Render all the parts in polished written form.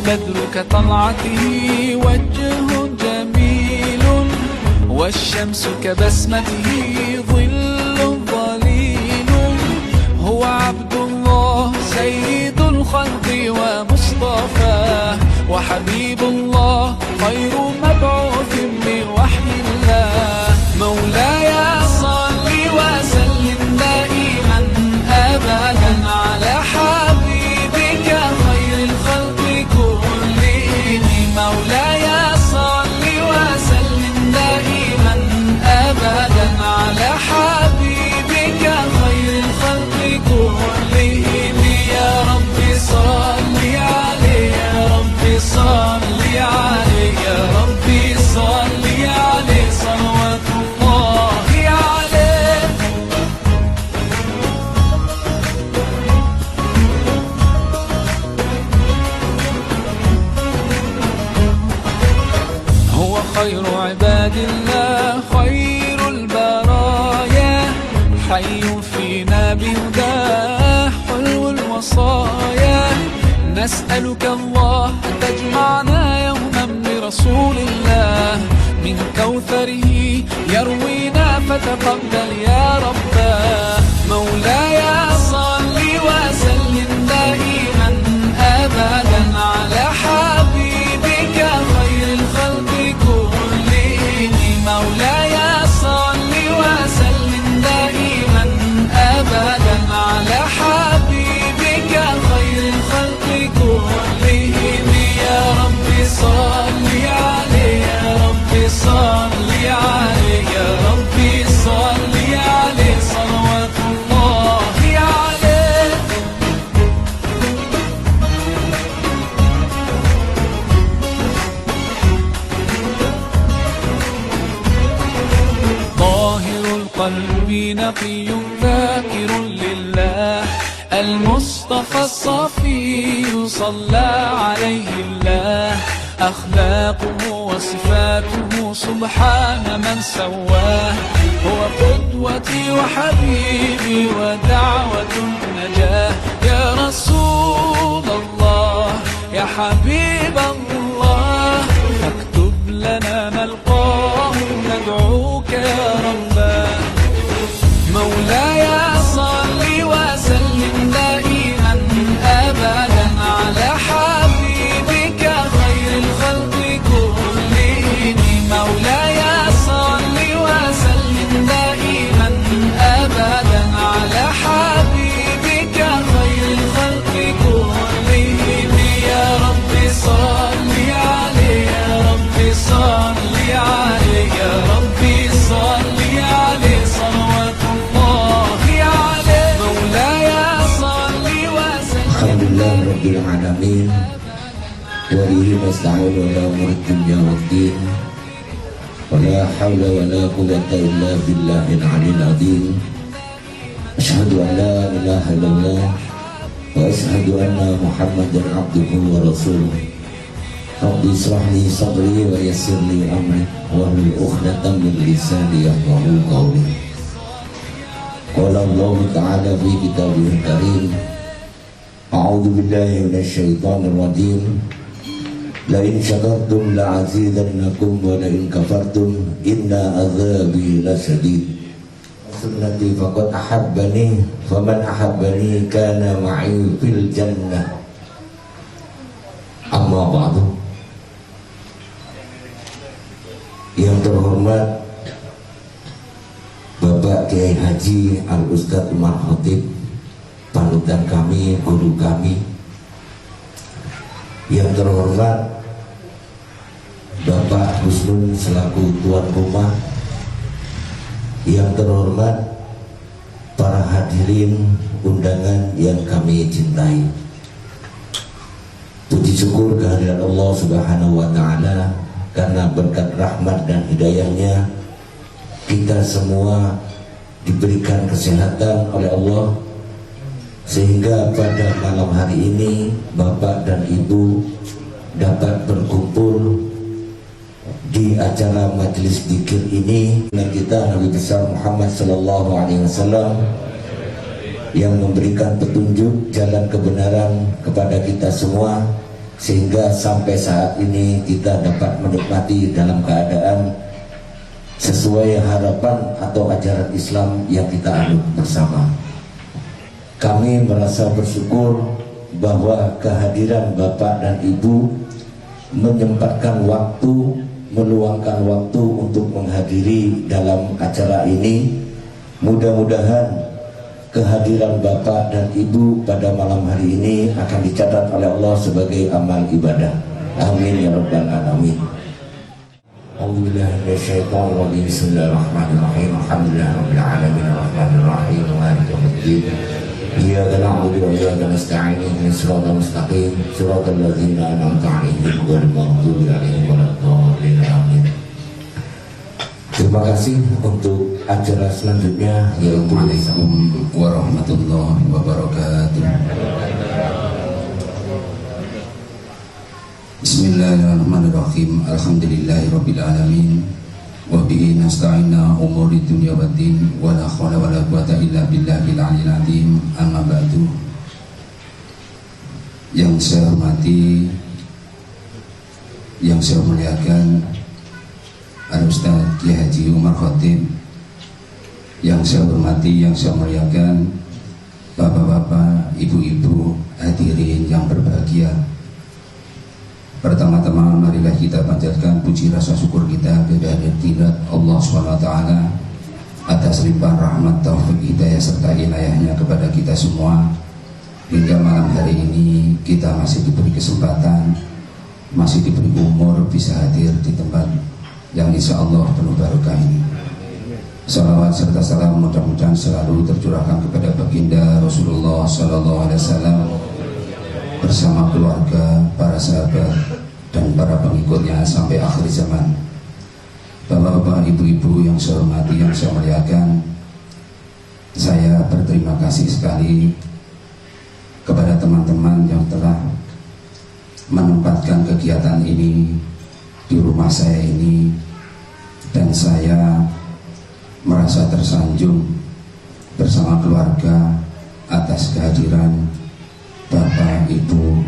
البدر كطلعته وجه جميل، والشمس كبسمته ظل ظليل. هو عبد الله سيد الخلق ومصطفاه، وحبيب الله خير مبعوث من وحي الله. مولاي صل وسلم دائما أبدا على حبيبك خير الخلق كلهم. مولاي صل وسلم دائما أبدا على حبيبك خير الخلق كلهم. يا رب صل عليه، يا رب صل عليه، يا رب صل عليه صلوات الله عليه. هو خير عباد الله خير البرايا، حي فينا بهداه حلو الوصايا. نسألك الله أن تجمعنا يوما برسول الله، من كوثره يروينا فتقبل يا رباه. مولاي صل وسلم دائما أبدا على حبيبك خير الخلق كلهم. مولاي صل وسلم دائما أبدا على حبيبك خير الخلق كلهم. يا رب صل عليه، يا رب صل عليه، يا رب صل عليه صلوات الله عليه. طاهر القلب نقي ذاكر لله، المصطفى الصفي صلى عليه الله. أخلاقه وصفاته سبحان من سواه، هو قدوتي وحبيبي ودعوة النجاة. يا رسول الله يا حبيب الله، فاكتب لنا نلقاه ندعوك يا رباه. مولاي صل وسلم دائما أبدا على حبيبك خير الخلق كلهم. مولاي صل وسلم دائما أبدا على حبيبك خير الخلق كلهم. يا رب صل عليه، يا رب صل عليه، يا رب صل عليه صلوات الله عليه. مولاي صل وسلم. Alhamdulillah Rabbil Alamin, wa bihi nasta'in ala umuri dunya waddin, wa la hawla wa la quwwata illa billahil aliyyil azim. Asyhadu an la ilaha illallah wa asyhadu anna Muhammadan abduhu wa rasuluh. Rabbi israh li sadri wa yassir li amri wahlul 'uqdatam min lisani yafqahu qawli. Qala Allah ta'ala fi kitabihil karim, a'udzu billahi minasyaitonir rajim. La in syakartum la azidannakum wa la in kafartum inna azabi lasyadid. Sunnati faqad ahabbani faman ahabbani kana ma'i fil jannah. Amma ba'du. Yang terhormat Bapak Kiai Haji Al-Ustadz Umar Khatib, panutan kami, guru kami. Yang terhormat Bapak Husnul selaku tuan rumah. Yang terhormat para hadirin undangan yang kami cintai. Puji syukur kehadirat Allah Subhanahu wa ta'ala, karena berkat rahmat dan hidayahnya kita semua diberikan kesehatan oleh Allah, sehingga pada malam hari ini Bapak dan Ibu dapat berkumpul di acara majelis dzikir ini dengan kita Nabi besar Muhammad sallallahu alaihi wasallam yang memberikan petunjuk jalan kebenaran kepada kita semua, sehingga sampai saat ini kita dapat menikmati dalam keadaan sesuai harapan atau ajaran Islam yang kita anut bersama. Kami merasa bersyukur bahwa kehadiran Bapak dan Ibu menyempatkan waktu, meluangkan waktu untuk menghadiri dalam acara ini. Mudah-mudahan kehadiran Bapak dan Ibu pada malam hari ini akan dicatat oleh Allah sebagai amal ibadah. Amin ya rabbal alamin. A'udzubillahi Bismillahirrahmanirrahim. Alhamdulillahirabbil alamin arrahmanir rahim maliki yaumiddin. Iyyaka na'budu wa iyyaka nasta'in ihdinas siratal mustaqim siratal ladzina an'amta 'alaihim ghairil maghdubi 'alaihim waladdallin. Amin. Terima kasih untuk acara selanjutnya. Assalamualaikum warahmatullahi wabarakatuh. Bismillahirrahmanirrahim. Alhamdulillahirabbil alamin. Wa bihi nasta'inna umuri dunya waddin wa la haula wa la quwwata illa billahil aliyyil azim. Amma ba'du. Yang saya hormati, yang saya muliakan Al-Ustaz Kiai Haji Umar Khatib, yang saya hormati, yang saya muliakan bapak-bapak, ibu-ibu, hadirin yang berbahagia. Pertama-tama marilah kita panjatkan puji rasa syukur kita kepada Allah SWT atas limpahan rahmat, taufik, hidayah serta inayahnya kepada kita semua. Hingga malam hari ini kita masih diberi kesempatan, masih diberi umur bisa hadir di tempat yang insya Allah penuh barokah ini. Salawat serta salam mudah-mudahan selalu tercurahkan kepada baginda Rasulullah SAW bersama keluarga, para sahabat, dan para pengikutnya sampai akhir zaman. Bapak-bapak, ibu-ibu yang saya hormati, yang saya muliakan, saya berterima kasih sekali kepada teman-teman yang telah menempatkan kegiatan ini di rumah saya ini, dan saya merasa tersanjung bersama keluarga atas kehadiran Bapak Ibu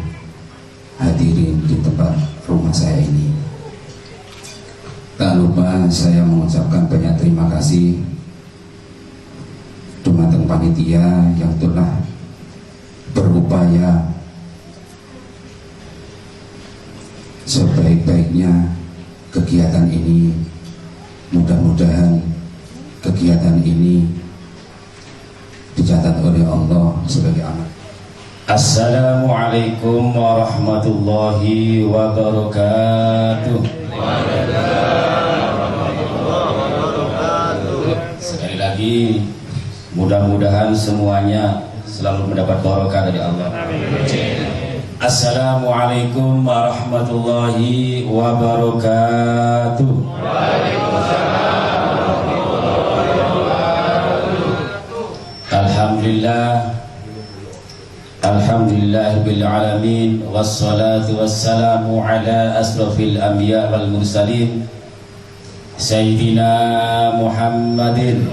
hadirin di tempat rumah saya ini. Tak lupa saya mengucapkan banyak terima kasih dumateng panitia yang telah berupaya sebaik-baiknya kegiatan ini. Mudah-mudahan kegiatan ini dicatat oleh Allah sebagai amal. Assalamualaikum warahmatullahi wabarakatuh. Sekali lagi, mudah-mudahan semuanya selalu mendapat barokah dari Allah. Assalamualaikum warahmatullahi wabarakatuh. Alhamdulillah, alhamdulillahirabbil alamin, wassalatu wassalamu ala asrafil anbiya wal mursalin sayyidina Muhammadin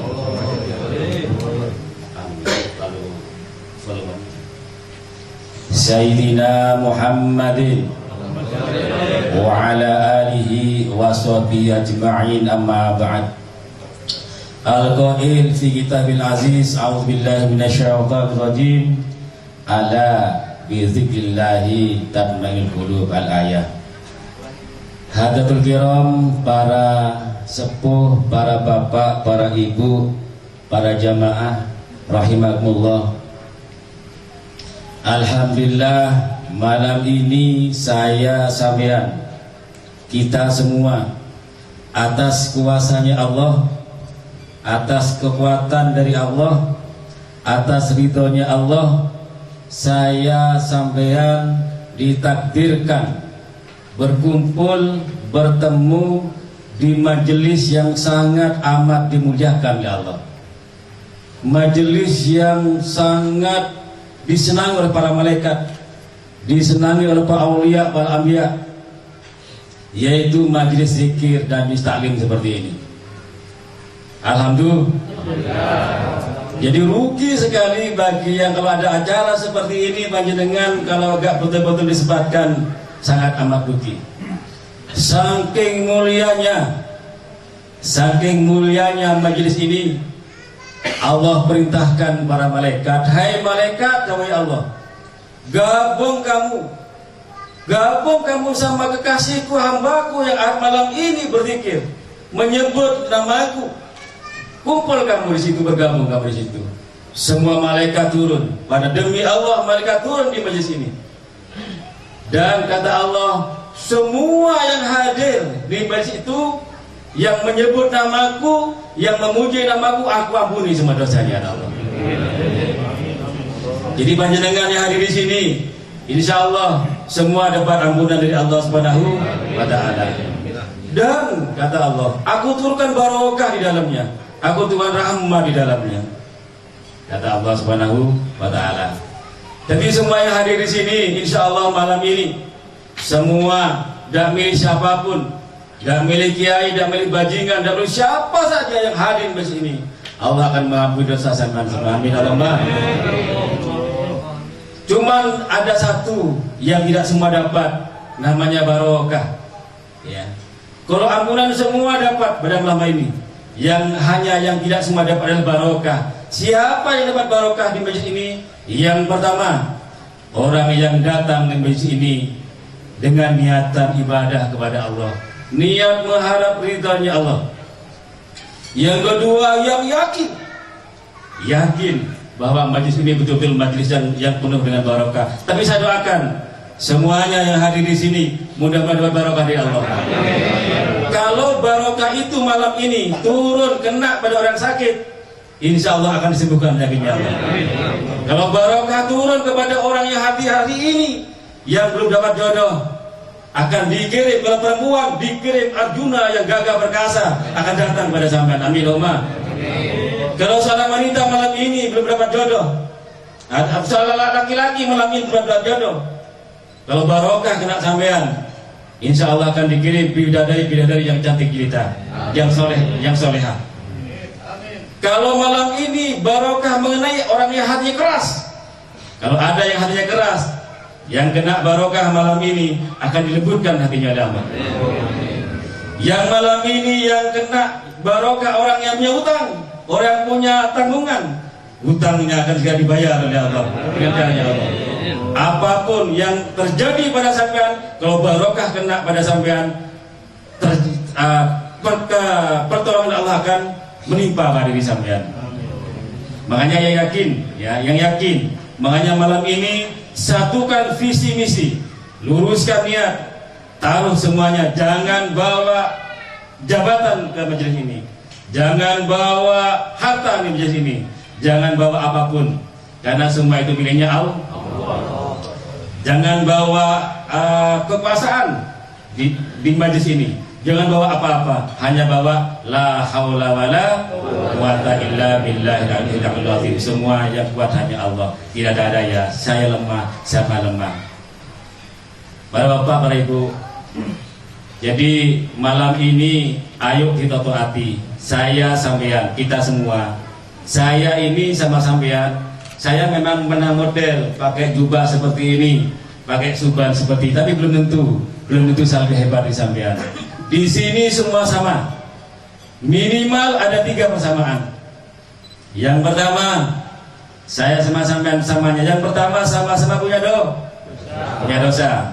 wa ala alihi wa sahbihi ajma'in, amma ba'd. Al-Qail fi kitabil aziz, a'udzubillahi minasyaitonir rajim, ala bi dzikrillahi tatma'innul qulub. Al-ayah. Hadatul kiram, para sepuh, para bapak, para ibu, para jamaah rahimakumullah. Alhamdulillah, malam ini saya sampean, kita semua, atas kuasanya Allah, atas kekuatan dari Allah, atas ridhonya Allah, saya sampean ditakdirkan berkumpul, bertemu di majelis yang sangat amat dimuliakan oleh Allah, majelis yang sangat disenangi oleh para malaikat, disenangi oleh para aulia, para anbiya, yaitu majelis zikir dan taklim seperti ini. Alhamdulillah. Jadi rugi sekali bagi yang kalau ada acara seperti ini panjenengan kalau agak betul-betul disebutkan sangat amat rugi. Saking mulianya majelis ini, Allah perintahkan para malaikat, hai malaikat, wahai Allah, gabung kamu sama kekasihku, hambaku yang malam ini berzikir, menyebut namaku. Kumpul kamu di situ, bergabung kamu di situ. Semua malaikat turun. Pada demi Allah, malaikat turun di majelis ini. Dan kata Allah, semua yang hadir di majelis itu, yang menyebut namaku, yang memuji namaku, aku ampuni semua dosanya, Allah. Jadi panjenengan yang hadir di sini, insya Allah semua dapat ampunan dari Allah Subhanahu wa Ta'ala. Dan kata Allah, aku turunkan barokah di dalamnya, aku turunkan rahmat di dalamnya, kata Allah Subhanahu wa Ta'ala. Jadi semua yang hadir di sini, insya Allah malam ini, semua, tidak milih siapapun, tidak milih kiai, tidak milih bajingan, tidak milih siapa saja yang hadir di sini, Allah akan mengampuni dosa sampean semua. Amin Allahumma. Cuman ada satu yang tidak semua dapat, namanya barokah. Ya. Kalau ampunan semua dapat pada malam ini, yang tidak semua dapat adalah barokah. Siapa yang dapat barokah di majelis ini? Yang pertama, orang yang datang di majelis ini dengan niatan ibadah kepada Allah, niat mengharap ridhanya Allah. Yang kedua, yang yakin bahwa majelis ini betul-betul majelis yang penuh dengan barokah. Tapi saya doakan semuanya yang hadir di sini mudah-mudahan dapat barokah dari Allah. Kalau barokah itu malam ini turun kena pada orang sakit, insya Allah akan disembuhkan penyakitnya Allah. Kalau barokah turun kepada orang yang hari ini yang belum dapat jodoh, akan dikirim kalau perempuan, dikirim Arjuna yang gagah perkasa akan datang pada sampean. Amin Allahumma. Kalau seorang wanita malam ini belum dapat jodoh, seorang laki-laki malam ini belum dapat jodoh, kalau barokah kena sampean, insya Allah akan dikirim bidadari yang cantik jelita, yang solehah. Kalau malam ini barokah mengenai orang yang hatinya keras, kalau ada yang hatinya keras, yang kena barokah malam ini akan dilembutkan hatinya oleh Allah. Yang malam ini yang kena barokah orang yang punya utang, orang yang punya tanggungan, hutangnya akan segera dibayar oleh Allah dengan caranya Allah. Apapun yang terjadi pada sampean, kalau barokah kena pada sampean, pertolongan Allah akan menimpa pada diri sampean. Makanya yang yakin, makanya malam ini satukan visi misi, luruskan niat, taruh semuanya, jangan bawa jabatan ke majelis ini, jangan bawa harta di majelis ini, jangan bawa apapun, karena semua itu miliknya Allah. Jangan bawa kekuasaan di majelis ini, jangan bawa apa-apa, hanya bawa la haula wala quwata illa billahil aliyyil azim. Semua yang kuat hanya Allah, tidak ada daya, saya lemah, siapa lemah. Para bapak, para ibu, jadi malam ini ayo kita taati, saya sampean, kita semua. Saya ini sama sampean, saya memang pernah model pakai jubah seperti ini, pakai suban seperti ini, tapi belum tentu sampai hebat di sampean. Di sini semua sama, minimal ada 3 persamaan. Yang pertama, saya sama sampean samanya. Yang pertama, sama-sama punya dosa.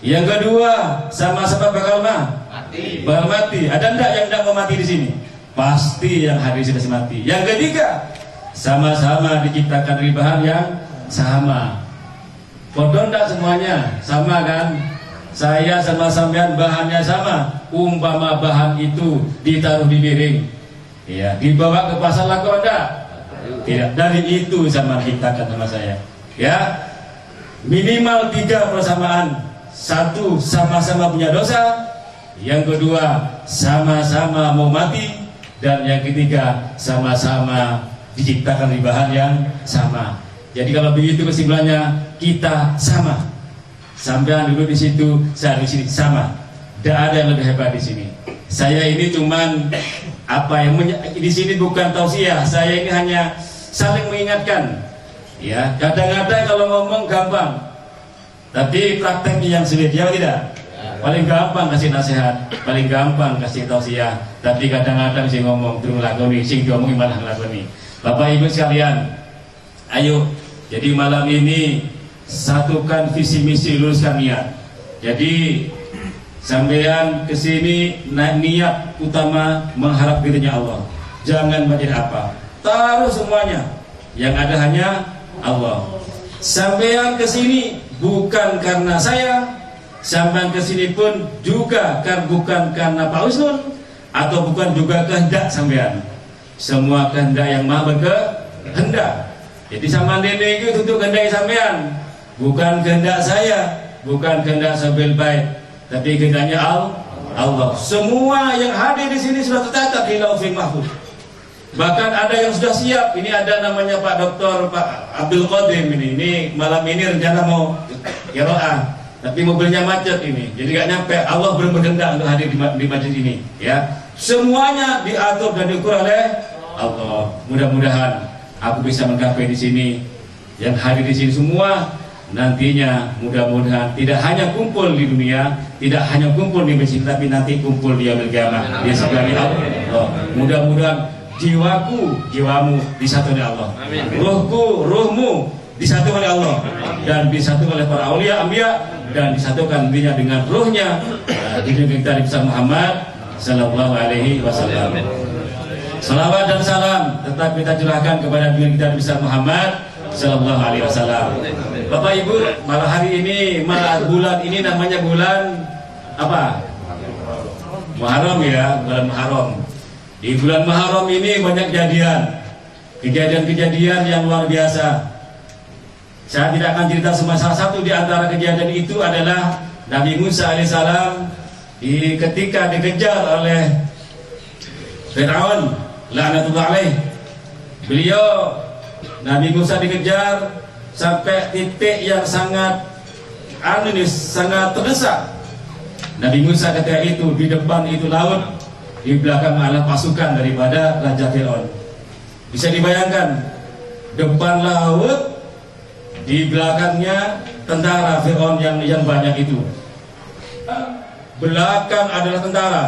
Yang kedua, sama-sama bakal mati. Ada enggak yang tidak mau mati di sini? Pasti yang hadir di sini mati. Yang ketiga, sama-sama diciptakan dari bahan yang sama. Bodoh enggak semuanya? Sama kan? Saya sama sampean bahannya sama. Umpama bahan itu ditaruh di piring, ya, dibawa ke pasar laku enggak? Tidak. Dari itu sama diciptakan sama saya. Ya, minimal 3 persamaan. 1, sama-sama punya dosa. Yang kedua, sama-sama mau mati. Dan yang ketiga, sama-sama diciptakan dari bahan yang sama. Jadi kalau begitu kesimpulannya, kita sama. Sampean dulu di situ, saya di sini sama. Tidak ada yang lebih hebat di sini. Saya ini cuman di sini bukan tausiah. Saya ini hanya saling mengingatkan. Ya, kadang-kadang kalau ngomong gampang, Tapi prakteknya yang sulit, ya tidak? Paling gampang kasih nasihat, paling gampang kasih tausiah, tapi kadang-kadang sih ngomong terus lakoni, sing diomongin malah ngelakoni. Bapak Ibu sekalian, ayo, jadi malam ini satukan visi misi, luruskan niat. Jadi sampean kesini niat utama mengharap ridhonya Allah. Jangan mikir apa, taruh semuanya. Yang ada hanya Allah. Sampean kesini bukan karena saya, sampean kesini pun juga bukan karena Pak Usnun, atau bukan juga kehendak sampean. Semua kehendak yang maha berkehendak. Jadi sama nenek itu untuk kehendak sampean, bukan kehendak saya, bukan kehendak Sabil Bait, tapi kehendaknya Allah. Semua yang hadir di sini sudah tercatat di Lauhul Mahfuz. Bahkan ada yang sudah siap. Ini ada namanya Pak Dr. Pak Abdul Qadim ini malam ini rencana mau qiraah, tapi mobilnya macet ini, jadi gak nyampe. Allah belum berkehendak untuk hadir di majlis ini, ya. Semuanya diatur dan diukur oleh Allah. Mudah-mudahan aku bisa menggapai di sini. Yang hadir di sini semua nantinya mudah-mudahan tidak hanya kumpul di dunia, tidak hanya kumpul di masjid, tapi nanti kumpul di yaumil qiyamah di sebelah Allah. Mudah-mudahan jiwamu disatu oleh Allah, ruhmu disatu oleh Allah, dan disatu oleh para aulia anbiya, dan disatukan dirinya dengan ruhnya di negeri kita besar Muhammad sallallahu alaihi wasallam. Salawat dan salam tetap kita curahkan kepada diri kita besar Muhammad sallallahu alaihi wasallam. Bapak Ibu, malah hari ini, malah bulan ini namanya bulan apa? Muharram, ya, bulan Muharram. Di bulan Muharram ini banyak kejadian-kejadian yang luar biasa. Saya tidak akan cerita semua. Salah satu di antara kejadian itu adalah Nabi Musa alaihissalam ketika dikejar oleh Fir'aun laknatullah alaih. Beliau, Nabi Musa dikejar sampai titik yang sangat terdesak. Nabi Musa ketika itu di depan itu laut, di belakang adalah pasukan daripada Raja Fir'aun. Bisa dibayangkan, depan laut, di belakangnya tentara Fir'aun yang banyak itu. Belakang adalah tentara,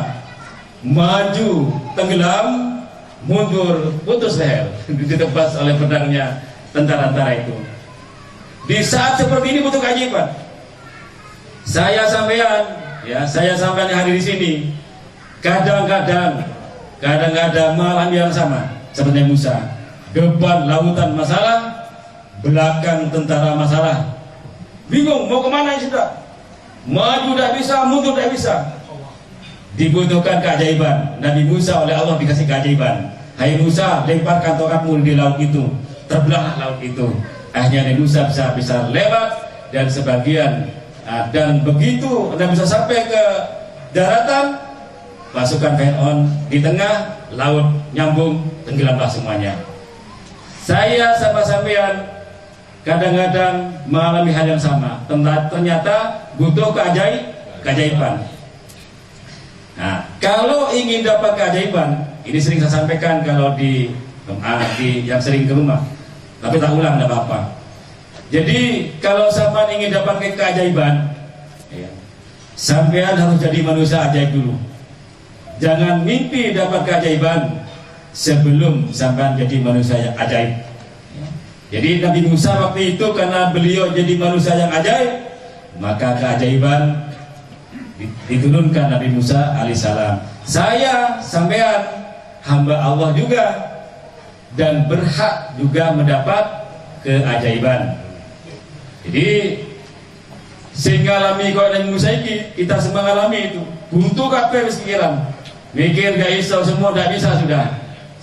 maju tenggelam, mundur putus leher, ditebas oleh pedangnya tentara-tentara itu. Di saat seperti ini butuh keajaiban. Saya sampean yang hadir di sini, kadang-kadang malam yang sama seperti Musa, depan lautan masalah, belakang tentara masalah. Bingung mau kemana sudah, maju tidak bisa, mundur tidak bisa. Dibutuhkan keajaiban. Nabi Musa oleh Allah dikasih keajaiban. Hai Musa, lemparkan tongkatmu di laut itu, terbelahlah laut itu. Akhirnya Nabi Musa bisa lewat dan sebagian, dan begitu Nabi Musa sampai ke daratan, pasukan Fir'aun di tengah laut nyambung, tenggelamlah semuanya. Saya sama sampean kadang-kadang mengalami hal yang sama. Ternyata butuh keajaiban. Nah, kalau ingin dapat keajaiban, ini sering saya sampaikan kalau di yang sering ke rumah, tapi tak ulang, tidak apa-apa. Jadi kalau sampean ingin dapat keajaiban, sampean harus jadi manusia ajaib dulu. Jangan mimpi dapat keajaiban sebelum sampean jadi manusia yang ajaib. Jadi Nabi Musa waktu itu karena beliau jadi manusia yang ajaib, maka keajaiban diturunkan Nabi Musa alaihissalam. Saya sampean hamba Allah juga dan berhak juga mendapat keajaiban. Jadi sehingga alami kau Nabi Musa ini, kita semua alami itu. Buntu kabeh wis pikiran. Mikir gak iso, semua tidak bisa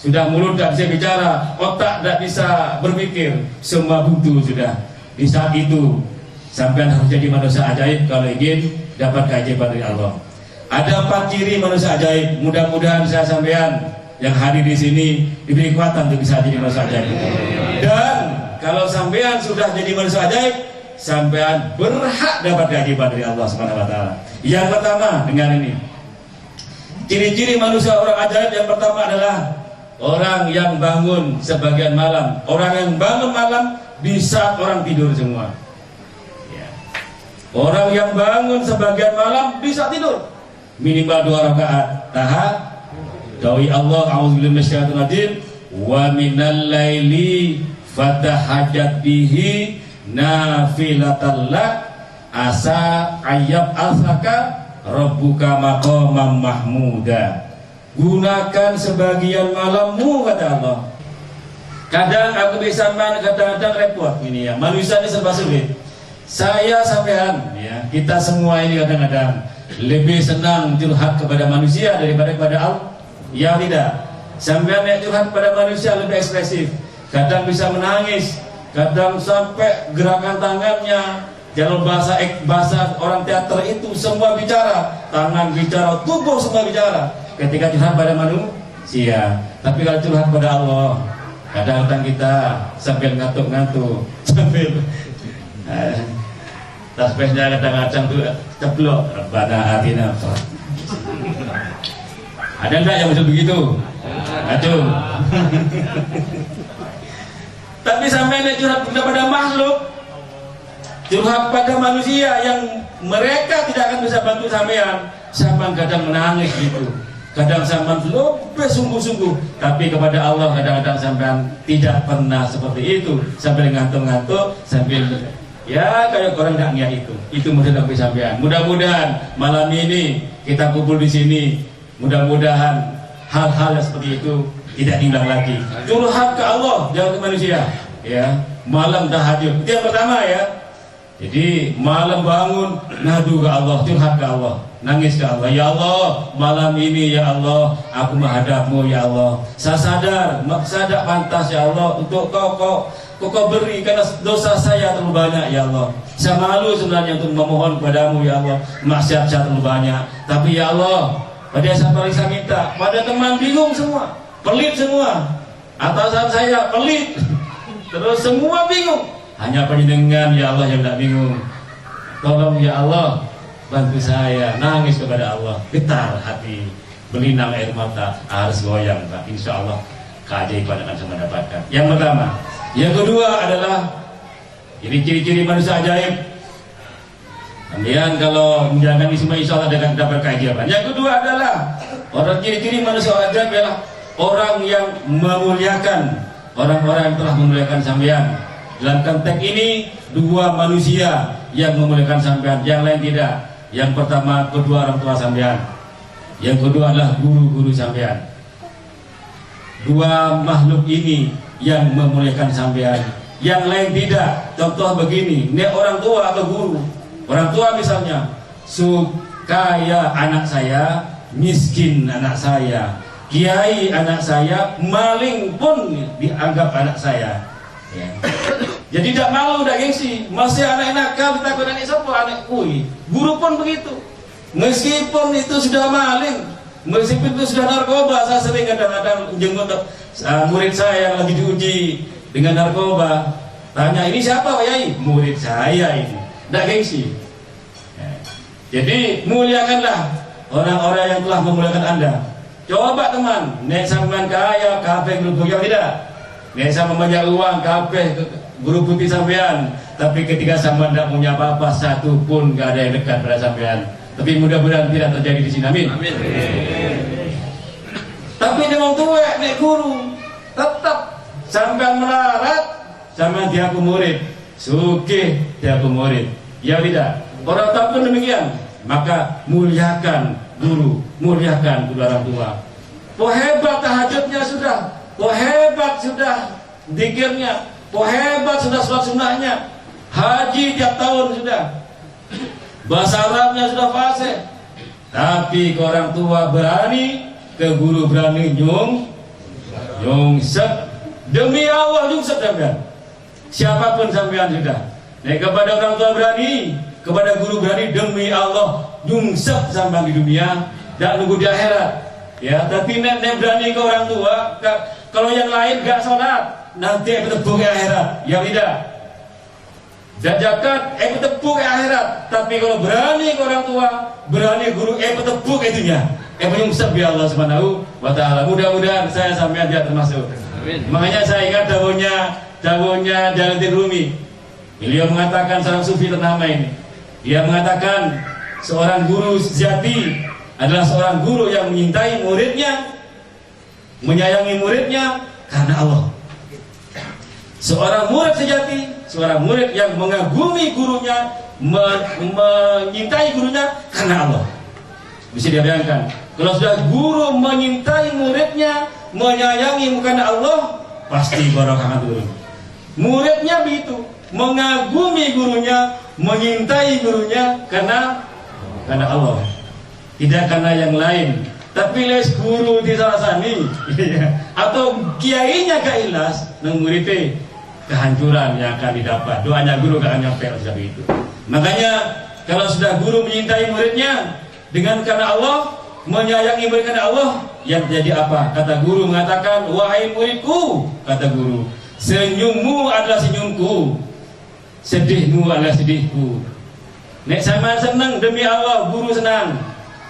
sudah mulut tidak bisa bicara, otak tidak bisa berpikir, semua buntu sudah. Di saat itu sampean harus jadi manusia ajaib kalau ingin dapat keajaiban dari Allah. Ada 4 ciri manusia ajaib. Mudah-mudahan saya sampean yang hadir di sini diberi kekuatan untuk bisa jadi manusia ajaib. Dan kalau sampean sudah jadi manusia ajaib, sampean berhak dapat keajaiban dari Allah Subhanahu wa taala. Yang pertama, dengar ini. Ciri-ciri manusia orang ajaib yang pertama adalah orang yang bangun sebagian malam. Orang yang bangun malam di saat orang tidur semua. Ya. Orang yang bangun sebagian malam bisa tidur minimal 2 rakaat tahajud. Dawi Allah a'udzubillahi minasyaitonir rajim wa minal laili fatahajjat bihi nafilatan lak asa ayyab asaka rabbuka maqamam mahmuda. Gunakan sebagian malammu, kata Allah. Kadang aku bisa kadang-kadang repot ini ya. Manusia ini serba sulit. Saya sampean ya, kita semua ini kadang-kadang lebih senang curhat kepada manusia daripada kepada Allah. Ya tidak. Sampean yang curhat pada manusia lebih ekspresif. Kadang bisa menangis, kadang sampai gerakan tangannya, jalur bahasa orang teater itu semua bicara, tangan bicara, tubuh semua bicara. Ketika curhat pada manusia, tapi kalau curhat pada Allah, kadang-kadang kita sambil ngantuk-ngantuk, sambil tasbihnya kadang-kadang tuh ceplok, Rabbana atina. Ada enggak yang betul begitu? Aduh. Tapi sampai curhat kepada makhluk, curhat pada manusia yang mereka tidak akan bisa bantu sampean, sampean kadang menangis gitu. Kadang sampean lebih sungguh-sungguh, tapi kepada Allah kadang-kadang sampean tidak pernah seperti itu, sambil ngantuk-ngantuk, sambil ya kayak orang nggak niat itu. Itu model tapi sampean. Mudah-mudahan malam ini kita kumpul di sini. Mudah-mudahan hal-hal yang seperti itu tidak diulang lagi. Curhat ke Allah, jangan ke manusia. Ya, malam tahajud. Itu yang pertama ya. Jadi malam bangun, ngadu ke Allah, curhat ke Allah, nangis ke Allah. Ya Allah, malam ini ya Allah, aku menghadapmu ya Allah. Saya sadar pantas ya Allah untuk kau beri karena dosa saya terlalu banyak ya Allah. Saya malu sebenarnya untuk memohon kepadamu ya Allah. Maksiat saya terlalu banyak. Tapi ya Allah, pada saat paling saya minta, pada teman bingung semua, pelit semua, atasan saya pelit, terus semua bingung. Hanya penjenengan ya Allah yang tidak bingung. Tolong ya Allah, bantu saya. Nangis kepada Allah, getar hati, berlinang air mata, harus goyang Pak. Insya Allah keajaiban akan saya mendapatkan. Yang pertama. Yang kedua adalah ini ciri-ciri manusia ajaib. Kemudian kalau menjalankan ini semua insya Allah akan dapat keajaiban. Yang kedua adalah orang ciri-ciri manusia ajaib adalah orang yang memuliakan orang-orang yang telah memuliakan sampean. Dalam konteks ini dua manusia yang memuliakan sampean, yang lain tidak. Yang pertama kedua orang tua sampean. Yang kedua adalah guru-guru sampean. Dua makhluk ini yang memuliakan sampean, yang lain tidak. Contoh begini, ini orang tua atau guru. Orang tua misalnya, kaya anak saya, miskin anak saya, kiai anak saya, maling pun dianggap anak saya. Ya. Jadi tidak malu, tidak gengsi. Masih anak nakal ditakut anak siapa? Anak kui. Guru pun begitu. Meskipun itu sudah maling, meskipun itu sudah narkoba, saya sering kadang-kadang jenggot murid saya yang lagi diuji dengan narkoba. Tanya, ini siapa Pak Yai? Murid saya ini. Tidak gengsi. Ya. Jadi muliakanlah orang-orang yang telah memuliakan Anda. Coba teman, nek sampean kaya, kabeh guru yang tidak. Nek sampean banyak uang, kabeh guru putih sampean. Tapi ketika sampean tidak punya apa-apa, satu pun gak ada yang dekat pada sampean. Tapi mudah-mudahan tidak terjadi di sini. Amin. Amin. Tapi dengan tua, nek guru tetap sampean melarat, sampean diaku murid, sugih diaku murid. Ya tidak. Orang tak pun demikian. Maka muliakan guru, muliakan kedua orang tua. Oh hebat tahajudnya sudah, oh hebat sudah zikirnya, oh hebat sudah sholat sunnahnya, haji tiap tahun sudah, bahasa Arabnya sudah fasih. Tapi ke orang tua berani, ke guru berani nyungsep. Demi Allah nyungsep sampean. Siapapun sampean sudah. Nek kepada orang tua berani, kepada guru berani, demi Allah nyungsep sampean di dunia dan nunggu di akhirat. Ya, tapi nek berani ke orang tua, kalau yang lain gak sholat, nanti bertepuk ke akhirat. Ya tidak. Dan zakat bertepuk ke akhirat. Tapi kalau berani ke orang tua, berani guru bertepuk ke dunia. Menyungsep ya Allah Subhanahu wa taala. Mudah-mudahan saya sampai dia termasuk. Amin. Makanya saya ingat dawuhnya Jalaluddin Rumi. Beliau mengatakan seorang sufi ternama ini. Dia mengatakan seorang guru sejati adalah seorang guru yang menyintai muridnya, menyayangi muridnya karena Allah. Seorang murid sejati, seorang murid yang mengagumi gurunya, menyintai gurunya karena Allah. Bisa dibayangkan, kalau sudah guru menyintai muridnya, menyayangi karena Allah, pasti barokah turun. Muridnya begitu, mengagumi gurunya, menyintai gurunya karena Allah, tidak karena yang lain. Tapi les guru di salah sani atau kiainya gak ikhlas, nang muridnya kehancuran yang akan didapat. Doanya guru gak akan nyampe seperti itu. Makanya kalau sudah guru menyintai muridnya dengan karena Allah, menyayangi murid karena Allah, yang terjadi apa? Kata guru mengatakan, wahai muridku, kata guru, senyummu adalah senyumku, sedihmu adalah sedihku. Nek sama senang, demi Allah guru senang.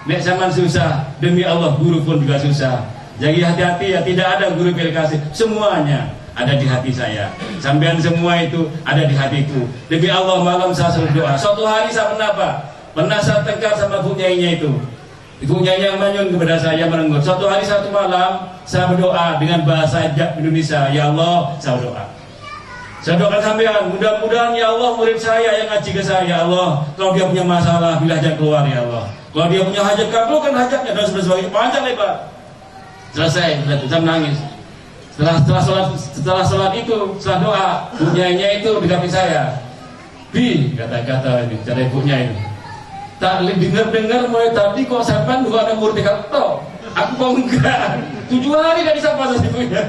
Nek zaman susah, demi Allah guru pun juga susah. Jadi hati-hati ya, tidak ada guru pilih kasih. Semuanya ada di hati saya. Sampean semua itu ada di hatiku. Demi Allah malam saya selalu doa. Suatu hari saya pernah saya tengkar sama bu nyainya itu. Ibu nyai yang manyun kepada saya merenggut. Suatu hari satu malam saya berdoa dengan bahasa Indonesia. Ya Allah, saya berdoa. Saya doakan sampean, mudah-mudahan ya Allah murid saya yang ngaji ke saya, ya Allah, kalau dia punya masalah bila aja keluar ya Allah. Kalau dia punya hajat, kabulkan hajatnya dan sebagainya. Panjang lebar. Selesai, saya menangis. Setelah sholat itu, setelah doa, bunyainya itu dekati saya. Bi, kata-kata ini, cara ibunya ini. Tak dengar mulai tadi kok sampean dua ada murid dekat tok. Aku kok enggak. 7 hari gak disapa sama ibunya.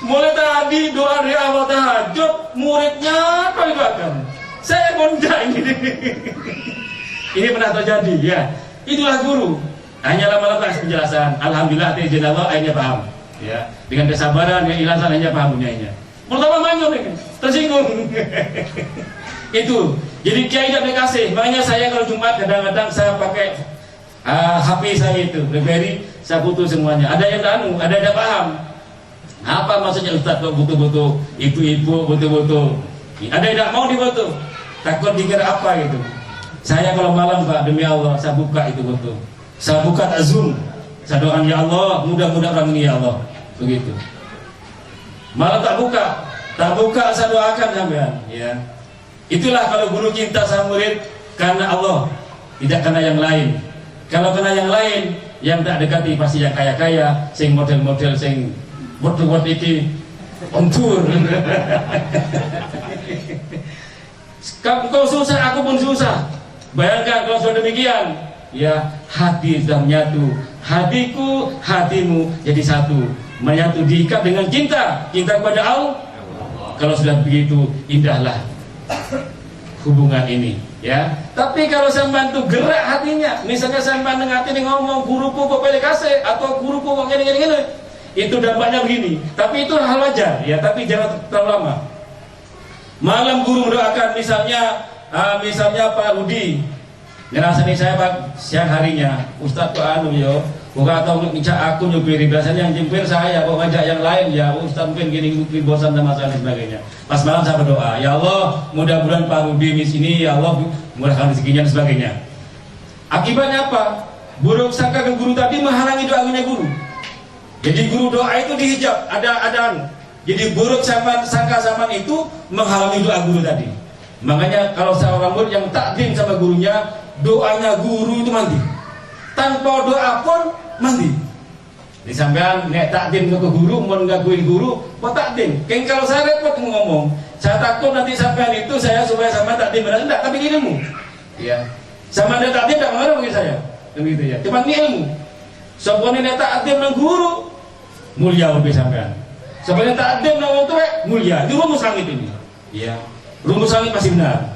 Mulai tadi doa di awal tahajud, muridnya doakan. Saya bunda ini. Ini pernah terjadi ya. Itulah guru. Hanya lama-lama penjelasan. Alhamdulillah izin Allah akhirnya paham. Ya, dengan kesabaran, keikhlasan akhirnya paham bunyainya. Pertama manyun ini, tersinggung. Itu. Jadi kiai tidak kasih. Makanya saya kalau Jumat kadang-kadang saya pakai HP saya itu, BlackBerry, saya putus semuanya. Ada yang ada yang tidak paham. Apa maksudnya Ustaz kok butuh-butuh ibu-ibu butuh-butuh? Ada yang tidak mau dibutuh, takut dikira apa gitu. Saya kalau malam Pak, demi Allah saya buka itu butuh. Saya buka Zoom, saya doakan ya Allah, mudah-mudahan orang ini ya Allah. Begitu. Malam tak buka saya doakan sampean. Ya. Itulah kalau guru cinta sama murid karena Allah, tidak karena yang lain. Kalau karena yang lain, yang tak dekati pasti yang kaya-kaya, sing model-model sing buat iki ontur. Kau susah, aku pun susah. Bayangkan kalau sudah demikian, ya hati sudah menyatu, hatiku, hatimu jadi satu, menyatu diikat dengan cinta kepada Allah. Kalau sudah begitu indahlah hubungan ini, ya. Tapi kalau sampean tuh gerak hatinya, misalnya sampean hati ini ngomong guruku kok pilih kasih atau guruku kok gini, itu dampaknya begini. Tapi itu hal wajar, ya. Tapi jangan terlalu lama. Malam guru mendoakan, misalnya Pak Rudi, ngerasani saya Pak siang harinya, Ustadz kok yo, bukan atau ngajak aku nyupiri, biasanya yang nyupir saya, kok ngajak yang lain ya, Ustadz mungkin gini bosan sama saya dan sebagainya. Pas malam saya berdoa, ya Allah, mudah-mudahan Pak Rudi di sini, ya Allah, murahkan rezekinya dan sebagainya. Akibatnya apa? Buruk sangka ke guru tadi menghalangi doanya guru. Jadi guru doa itu dihijab, ada. Jadi buruk sangka zaman itu menghalangi doa guru tadi. Makanya kalau seorang murid yang takdim sama gurunya, doanya guru itu mandi. Tanpa doa pun mandi. Jadi sampean nek takdim ke guru, mau ngakuin guru, mau takdim. Kayak kalau saya repot ngomong, saya takut nanti sampean itu saya supaya sampean takdim benar enggak, tapi ilmu. Ya. Sama nek takdim enggak mengaruh bagi saya. Begitu ya. Cuma ilmu. Sopone nek takdim nang guru, mulia lebih sampean. Sopone takdim nang wong tuwek, mulia. Itu rumus langit ini. Ya. Rumus langit pasti benar.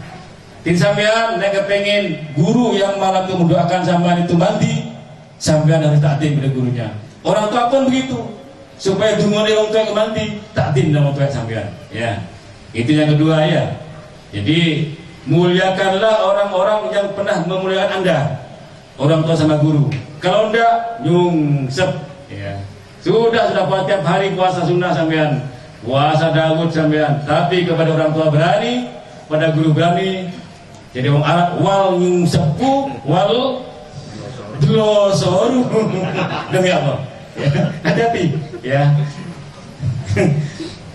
Tin sampean nek kepengin guru yang malam itu mendoakan sampean itu mandi, sampean harus takdim pada gurunya. Orang tua pun begitu. Supaya dungane wong tua mandi, takdim sama tua sampean. Ya. Itu yang kedua ya. Jadi muliakanlah orang-orang yang pernah memuliakan Anda. Orang tua sama guru. Kalau enggak nyungsep ya. Sudah tiap hari puasa sunnah sampean. Puasa Daud sampean, tapi kepada orang tua berani, pada guru berani, Jadi orang Arab wal nyungsepu wal dlosoru. Demi apa? Ya, hati-hati ya.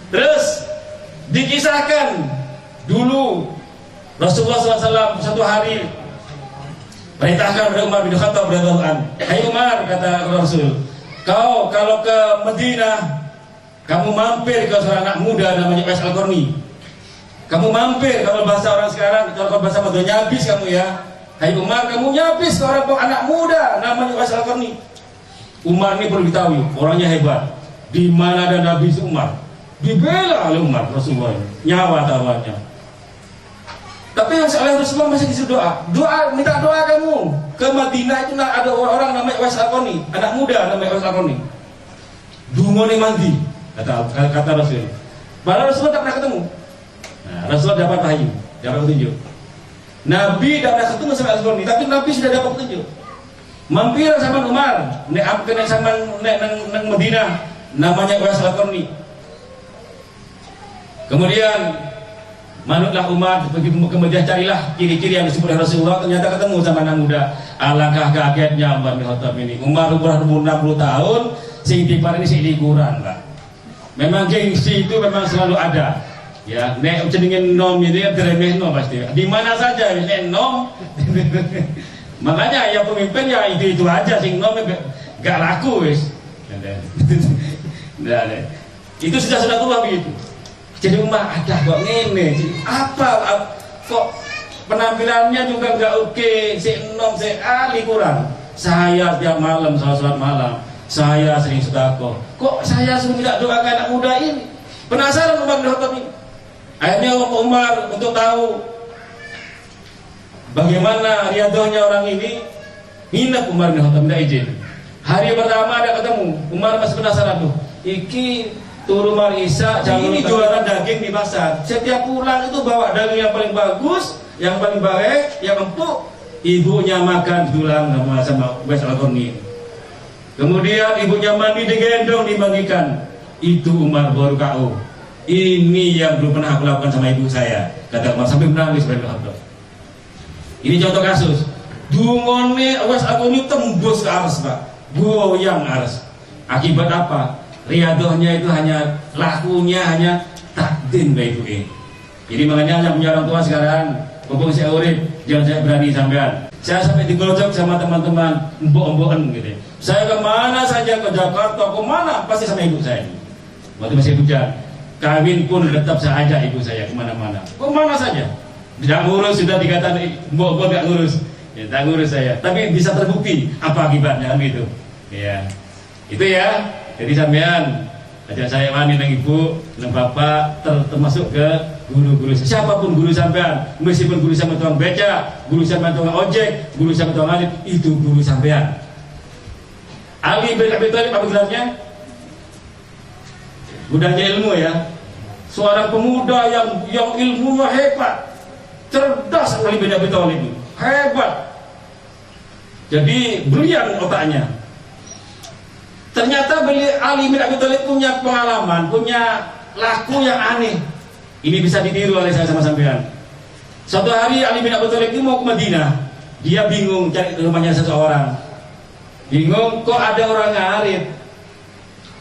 Terus dikisahkan dulu Rasulullah SAW satu hari perintahkan kepada Umar bin Khattab radhiyallahu anhu. Hai Umar, kata Rasul, kau kalau ke Madinah, kamu mampir ke seorang anak muda namanya Uwais Al-Qarni. Kamu mampir, kalau bahasa orang sekarang, kalau bahasa Madinah, nyabis kamu ya. Hai Umar, kamu nyabis ke orang anak muda namanya Uwais Al-Qarni. Umar ini perlu diketahui, orangnya hebat. Di mana ada Nabi Umar, dibela oleh Umar Rasulullah, nyawa taruhannya. Tapi yang oleh Rasulullah masih disuruh doa, minta doa kamu. Ke Madinah itu ada orang namanya Uwais Al-Qarni, anak muda namanya Uwais Al-Qarni. Dungone mandi, kata Rasul. Padahal Rasulullah tak pernah ketemu. Nah, Rasulullah dapat wahyu, dapat petunjuk. Nabi tidak pernah ketemu sama Al-Qarni, tapi Nabi sudah dapat petunjuk. Mampir sama Umar, kena sama neng Madinah, namanya Uwais Al-Qarni. Kemudian manutlah Umar pergi kemudian carilah ciri-ciri yang disebut oleh Rasulullah, ternyata ketemu sama anak muda. Alangkah kagetnya Umar bin Khattab ini. Umar umur 60 tahun, sing tipar ini sing liburan, Pak. Memang gengsi itu memang selalu ada. Ya, nek jenenge nom ini diremehno pasti. Di mana saja nek nom. Makanya ya pemimpin ya itu aja sing nom gak laku wis. Itu sudah tua begitu. Jadi Umar ada kok ngene, apa kok penampilannya juga nggak oke, si enom, si ali kurang. Saya tiap malam salat malam, saya sering sedekah. Kok saya suruh minta doa ke anak muda ini? Penasaran Umar bin Khattab ini. Akhirnya Umar untuk tahu bagaimana riadohnya orang ini, nginep Umar bin Khattab minta izin. Hari pertama ada ketemu, Umar masih penasaran tuh. Iki turun Marisa, ini jualan daging di pasar. Setiap pulang itu bawa daging yang paling bagus, yang paling baik, yang empuk. Ibunya makan tulang sama Uwais Al-Qarni. Kemudian ibunya mandi digendong dibagikan. Itu Umar baru kau. Ini yang belum pernah aku lakukan sama ibu saya. Kata Umar sampai menangis berkata. Ini contoh kasus. Dungone Uwais Al-Qarni tembus ke ars, Pak. Goyang ars. Akibat apa? Riadohnya itu hanya lakunya hanya takdim kayak itu. Jadi makanya yang punya orang tua sekarang, walaupun saya urip, jangan saya berani sampean. Saya sampai digojok sama teman-teman, mbok-mbokan gitu. Saya kemana saja ke Jakarta, kemana pasti sama ibu saya. Waktu masih bujang, kawin pun tetap saya ajak ibu saya kemana-mana, kemana saja. Tidak ngurus sudah dikatakan mbok-mbok tidak ngurus, ya, tak ngurus saya. Tapi bisa terbukti apa akibatnya gitu. Ya, itu ya. Jadi sampean ajak saya mani nang ibu, nang bapak, termasuk ke guru-guru. Siapapun guru sampean, meskipun guru sampean tukang beca, guru sampean tukang ojek, guru sampean tukang alim, itu guru sampean. Ali bin Abi Thalib apa gelarnya? Budanya ilmu ya. Seorang pemuda yang ilmunya hebat, cerdas Ali bin Abi Thalib, hebat. Jadi brilian otaknya. Ternyata Ali bin Abi Thalib punya pengalaman, punya laku yang aneh. Ini bisa ditiru oleh saya sama sampean. Suatu hari Ali bin Abi Thalib itu mau ke Madinah. Dia bingung cari ke rumahnya seseorang. Bingung kok ada orang ngarit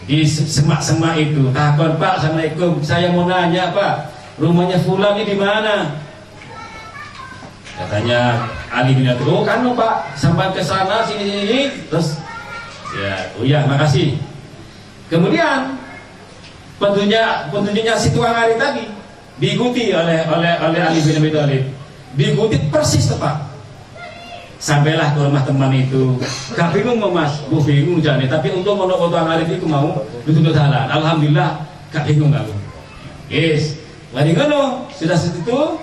di semak-semak itu. Takon, Pak, Assalamualaikum. Saya mau nanya, Pak, rumahnya fulan ini di mana? Katanya Ali bin Abi Thalib, oh kan Pak, sampai ke sana sini. Terus ya, oh ya, makasih. Kemudian petunjuknya si tukang ngarit tadi diikuti oleh Ali bin Abi Thalib. Diikuti persis tepat. Sampailah ke rumah teman itu. Gak bingung mau Mas, gue bingung jane. Tapi untuk mau tukang ngarit itu mau dituntut halal. Alhamdulillah, gak bingung aku. Yes, lagi ngono sudah segitu.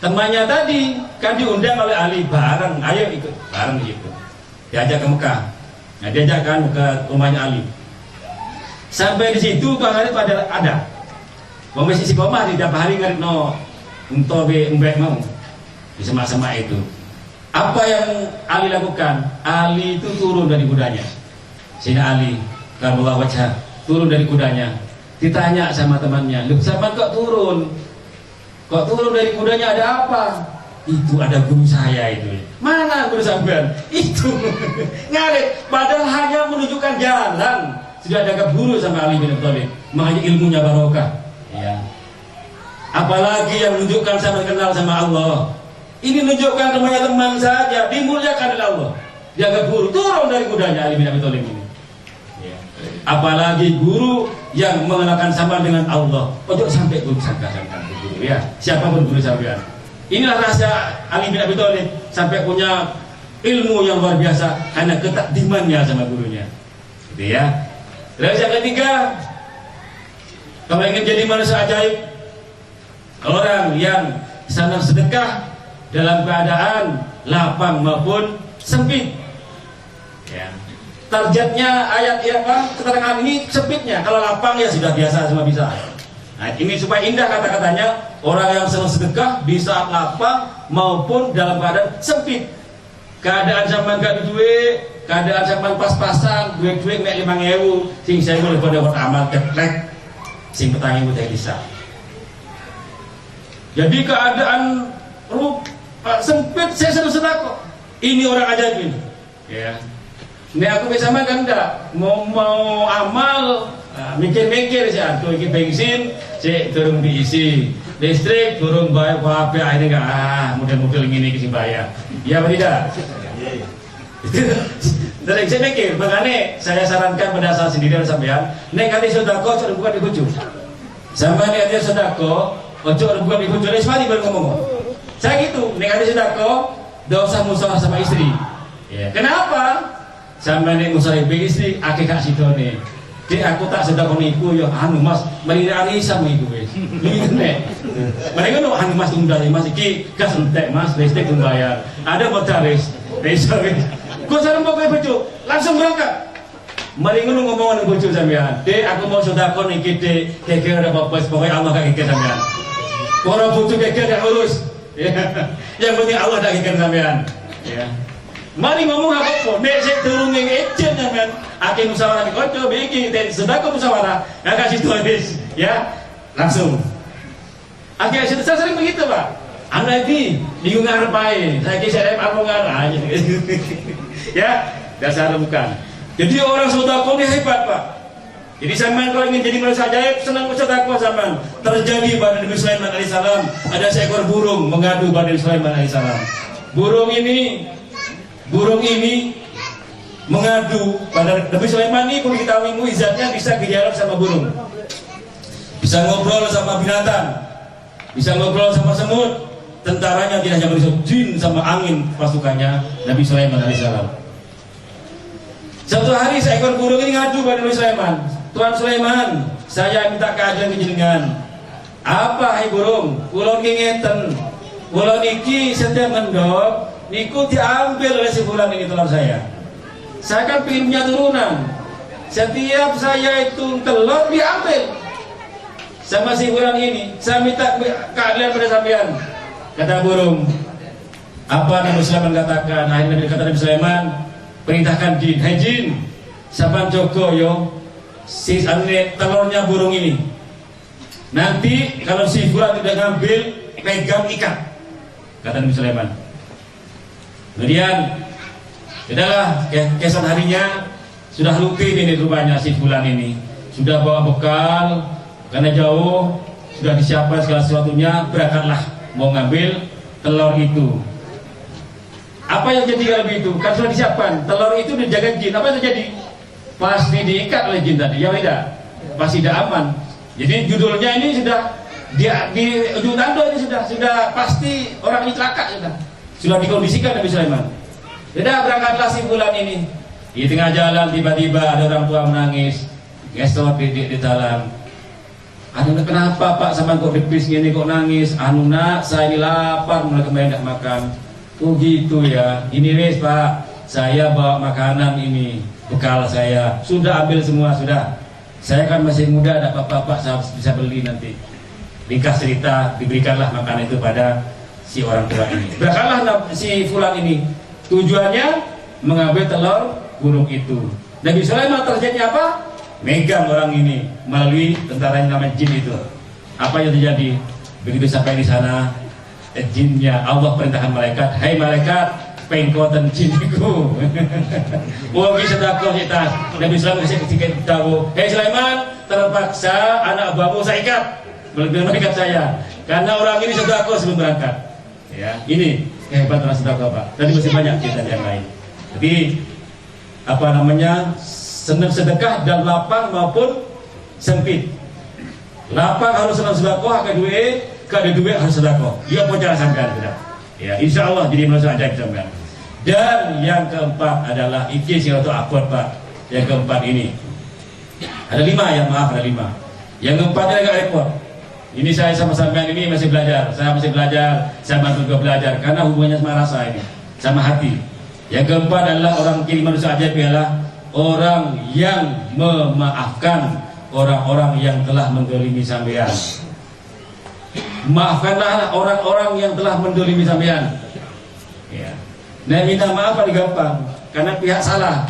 Temannya tadi kan diundang oleh Ali bareng, ayo ikut bareng gitu. Diajak ke Mekah. Nah, diajak kan ke rumahnya Ali. Sampai di situ tukang ngarit pada ada. Wong wis isi komah di tiap hari ngarit no untuk mbek mau di semak-semak itu. Apa yang Ali lakukan? Ali itu turun dari kudanya. Sina Ali karena wajah turun dari kudanya. Ditanya sama temannya, "Lu sama kok turun? Kok turun dari kudanya ada apa?" itu ada guru saya itu. Mana guru sampean? Itu ngarit, padahal hanya menunjukkan jalan. Sudah ada guru sama Ali bin Abi Thalib, makanya ilmunya barokah. Ya. Apalagi yang menunjukkan sama kenal sama Allah. Ini menunjukkan temannya teman saja, dimuliakan oleh Allah. Dia guru, turun dari kudanya Ali bin Abi Thalib ini. Ya. Apalagi guru yang mengenalkan sama dengan Allah. Ojo sampai guru sangka-sangka guru ya. Siapapun guru sampean. Inilah rahasia Ali bin Abi Thalib sampai punya ilmu yang luar biasa karena ketakdimannya sama gurunya. Gitu ya. Terus yang ketiga, kalau ingin jadi manusia ajaib, orang yang senang sedekah dalam keadaan lapang maupun sempit. Ya. Targetnya ayat apa? Keterangan ini sempitnya. Kalau lapang ya sudah biasa semua bisa. Nah, ini supaya indah kata-katanya, orang yang senang sedekah di saat lapang maupun dalam keadaan sempit. Keadaan zaman gak duit, keadaan zaman pas-pasan, duit-duit mek 5.000, sing saya boleh pada buat amal keplek, sing petani mudah bisa. Jadi keadaan sempit, saya senang sedekah. Ini orang ajaib ini. Ya. Ini aku bisa makan enggak? Mau amal, mikir-mikir sih, tuh ini bensin, saya turun diisi, listrik turun bayar, apa akhirnya enggak, model-model ini kisi bayar. Iya apa tidak? Jadi saya mikir, makanya saya sarankan pada saat sendiri dan sampean, nek kali sodako, coba bukan dibujuk. Sampai nek dia sodako, coba bukan dibujuk, semua baru ngomong. Saya gitu, nek kali sodako, tidak usah musuh sama istri. Ya. Kenapa? Sampai nek musuh istri, akikah sidone. Dek aku tak sedekah niku ya anu Mas, mari arisa iku wis. Gitu nek. Mereka no anu Mas tunggal Mas iki gas entek Mas, listrik membayar. Ada motoris. Wis wis. Ku sareng pokoke bojo, langsung berangkat. Mari ngono ngomong bojo sampean. Dek aku mau sedekah niki Dek, geger apa bos pokoke Allah gak geger sampean. Ora bojo geger gak urus. Yang penting Allah gak geger sampean. Ya. Mari ngomong apa-apa, nek sik durung ning ejen sampean, akeh musyawarah di kanca iki den sedekah musyawarah, gak kasih tulis, ya. Langsung. Akeh saya sering begitu, Pak. Anak ini bingung ngarep ae, saiki saya apa ngarep ya, dasar bukan. Jadi orang sedekah ini hebat, Pak. Jadi sampean kalau ingin jadi manusia ajaib, senang bersedekah sampean. Terjadi pada Nabi Sulaiman alaihissalam, ada seekor burung mengadu pada Nabi Sulaiman alaihissalam. Burung ini mengadu pada Nabi Sulaiman ini, pun diketahui muizatnya bisa dialog sama burung, bisa ngobrol sama binatang, bisa ngobrol sama semut. Tentaranya tidak hanya manusia, jin sama angin pasukannya Nabi Sulaiman alaihissalam. Suatu hari seekor burung ini ngadu pada Nabi Sulaiman, Tuan Sulaiman, saya minta keadilan jenengan. Apa hai burung? Kula ngingeten, kula niki setiap mendok niku diambil oleh si fulan ini telur saya. Saya kan pengen punya turunan. Setiap saya itu telur diambil sama si fulan ini. Saya minta keadilan pada sampean. Kata burung. Apa Nabi Sulaiman katakan? Akhirnya kata Nabi Sulaiman, perintahkan jin. Hai jin, saban jogo yo si telurnya burung ini. Nanti kalau si fulan tidak ngambil, pegang ikat. Kata Nabi Sulaiman. Kemudian adalah keesokan harinya sudah rutin ini rupanya si fulan ini sudah bawa bekal karena jauh, sudah disiapkan segala sesuatunya, berangkatlah mau ngambil telur itu. Apa yang jadi kalau begitu? Kan sudah disiapkan telur itu dijaga jin. Apa yang terjadi? Pasti diikat oleh jin tadi, ya tidak? Pasti tidak aman. Jadi judulnya ini sudah di ujung tanduk ini sudah pasti orang ini celaka sudah dikondisikan Nabi Sulaiman. Sudah berangkatlah si fulan ini. Di tengah jalan tiba-tiba ada orang tua menangis, gesot di jalan. Anu kenapa Pak sama kok depis gini kok nangis? Anu nak, saya ini lapar, mulai kemarin tidak makan. Oh gitu ya. Ini wes Pak, saya bawa makanan ini, bekal saya. Sudah ambil semua sudah. Saya kan masih muda, ada apa-apa Pak, saya bisa beli nanti. Ringkas cerita, diberikanlah makanan itu pada si orang tua ini. Berangkatlah si fulan ini. Tujuannya mengambil telur burung itu. Nabi Sulaiman terjadinya apa? Megang orang ini melalui tentara yang namanya jin itu. Apa yang terjadi? Begitu sampai di sana, jinnya. Allah perintahkan malaikat, hai malaikat, pengkoten jiniku. Wongi sedekah kita. Nabi sallallahu alaihi wasallam tahu, hei Sulaiman, terpaksa anak buahmu saya ikat. Melebihi malaikat saya. Karena orang ini sedekah sebelum berangkat. Ya, ini kehebatan orang sedekah, Pak. Tadi masih banyak cerita yang lain. Jadi apa namanya? Sedekah dan lapang maupun sempit. Lapang harus sedekah, kada duit harus sedekah. Dia pun jangan sangkan tidak. Ya, insyaallah jadi manusia ajaib sampean. Dan yang keempat adalah iki sing atau akor, Pak. Yang keempat ini. Ada 5 ya, maaf ada 5. Yang keempatnya agak repot. Ini saya sama sampean ini masih belajar. Saya masih belajar, saya juga belajar karena hubungannya sama rasa ini, sama hati. Yang keempat adalah orang kiri manusia ajaib ialah orang yang memaafkan orang-orang yang telah mendolimi sampean. Maafkanlah orang-orang yang telah mendolimi sampean. Ya. Nah, minta maaf paling gampang karena pihak salah.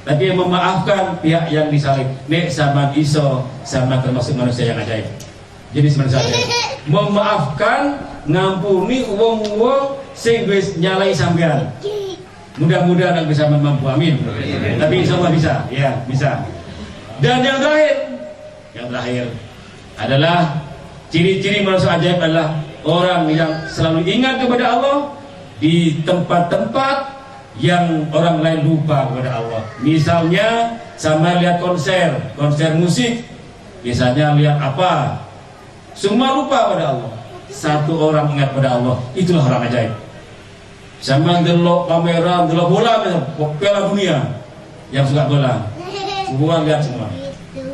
Tapi yang memaafkan pihak yang disalib. Nek sama iso sama termasuk manusia yang ajaib. Jadi sebenarnya memaafkan, ngampuni wong-wong sing wis nyalai sampean. Mudah-mudahan aku bisa mampu, amin. Tapi insya Allah bisa, ya bisa. Dan yang terakhir adalah ciri-ciri manusia ajaib adalah orang yang selalu ingat kepada Allah di tempat-tempat yang orang lain lupa kepada Allah. Misalnya sama lihat konser musik, biasanya lihat apa, semua lupa pada Allah. Satu orang ingat pada Allah, itulah orang ajaib. Sama delok kamera, delok bola, Piala Dunia yang suka bola, semua lihat semua.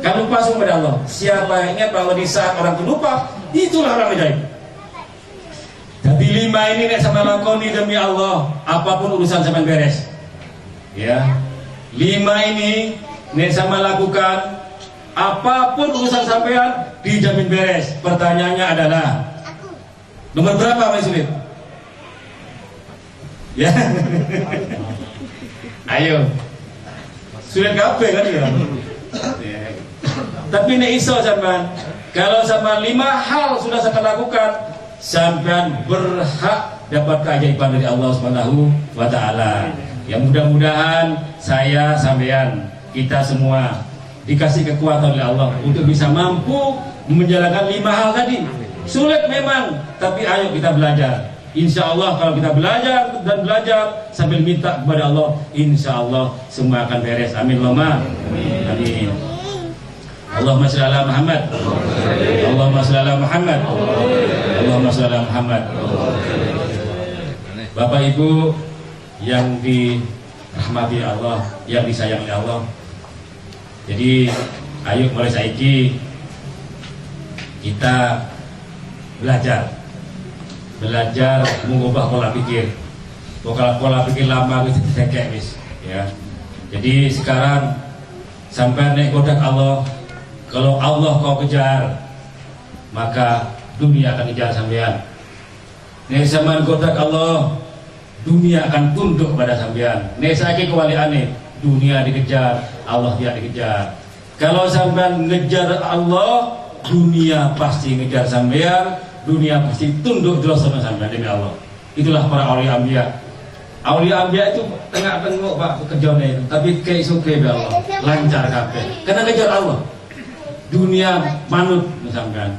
Kan lupa semua pada Allah. Siapa yang ingat bahwa di saat orang itu lupa, itulah orang ajaib. Jadi 5 ini nek sama lakoni demi Allah, apapun urusan sampean beres. Ya, 5 ini nek sama lakukan, apapun urusan sampean dijamin beres. Pertanyaannya adalah nomor berapa Mas Sulit? Ya, ayo, sulit kabeh kan ya. Tapi nek iso sampean, kalau sama 5 hal sudah sampean lakukan, sampean berhak dapat keajaiban dari Allah Subhanahu wa taala. Ya, mudah-mudahan saya, sampean, kita semua dikasih kekuatan oleh Allah untuk bisa mampu menjalankan 5 hal tadi. Sulit memang, tapi ayo kita belajar. Insya Allah kalau kita belajar dan belajar sambil minta kepada Allah, insya Allah semua akan beres. Amin Allahumma amin. Allahumma sholli ala Muhammad. Allahumma sholli ala Muhammad. Allahumma sholli ala Muhammad. Bapak Ibu yang dirahmati Allah, yang disayangi Allah. Jadi ayo mulai saiki kita belajar mengubah pola pikir. Pola pikir lama itu dicekek wis, ya. Jadi sekarang sampai naik kodak Allah, kalau Allah kau kejar, maka dunia akan kejar sampean. Nek sampean kodak Allah, dunia akan tunduk pada sampean. Nek saiki kewaliane, dunia dikejar, Allah tidak dikejar. Kalau sampean ngejar Allah, dunia pasti ngejar sampean. Dunia pasti tunduk jelas sama sampean demi Allah. Itulah para aulia anbiya. Aulia anbiya itu tengah-tengok Pak kerjanya itu, tapi kayak suke be Allah, lancar kabeh. Karena kejar Allah. Dunia manut sampean.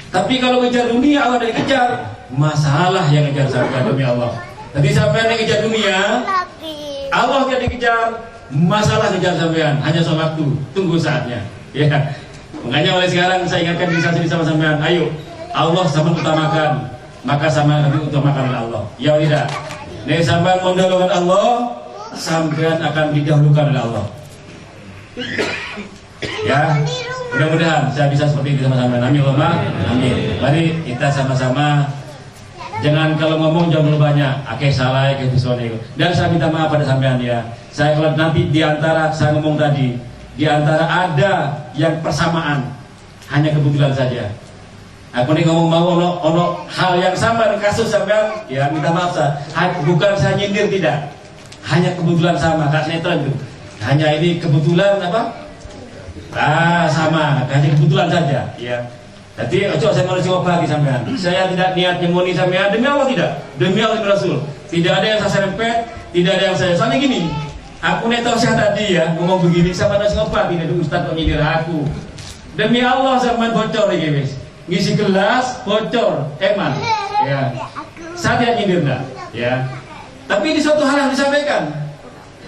Tapi kalau kejar dunia Allah tidak kejar, masalah yang kejar sampean demi Allah. Jadi sampean yang kejar dunia, Allah tidak dikejar, masalah kejar sampean, hanya soal waktu, tunggu saatnya. Ya. Makanya oleh sekarang saya ingatkan diri saya sama sampean, ayo Allah sama utamakan, maka sama lebih utamakan oleh Allah. Ya tidak. Nek sampean mendahulukan Allah, sampean akan didahulukan oleh Allah. Ya, mudah-mudahan saya bisa seperti itu sama sampean. Amin Allahumma amin. Mari kita sama-sama, jangan kalau ngomong jangan terlalu banyak. Akeh salah ke itu. Dan saya minta maaf pada sampean ya. Saya kalau nanti diantara saya ngomong tadi, diantara ada yang persamaan, hanya kebetulan saja. Aku nih ngomong mau ono hal yang sama dengan kasus sampean, ya minta maaf bukan saya nyindir, tidak, hanya kebetulan sama, kak sinetron itu, hanya ini kebetulan apa? Sama, hanya kebetulan saja, ya. Jadi ojo saya mau coba bagi sampean. Saya tidak niat nyemoni sampean, demi Allah tidak, demi Allah demi Rasul. Tidak ada yang saya serempet, tidak ada yang saya. Soalnya gini, aku neto saya tadi ya ngomong begini sama nasi ngobat ini Ustaz kok nyindir aku. Demi Allah sampean bocor iki wis. Ngisi gelas bocor, eman. Ya. Saya tidak nyindir enggak, ya. Tapi di suatu hal yang disampaikan,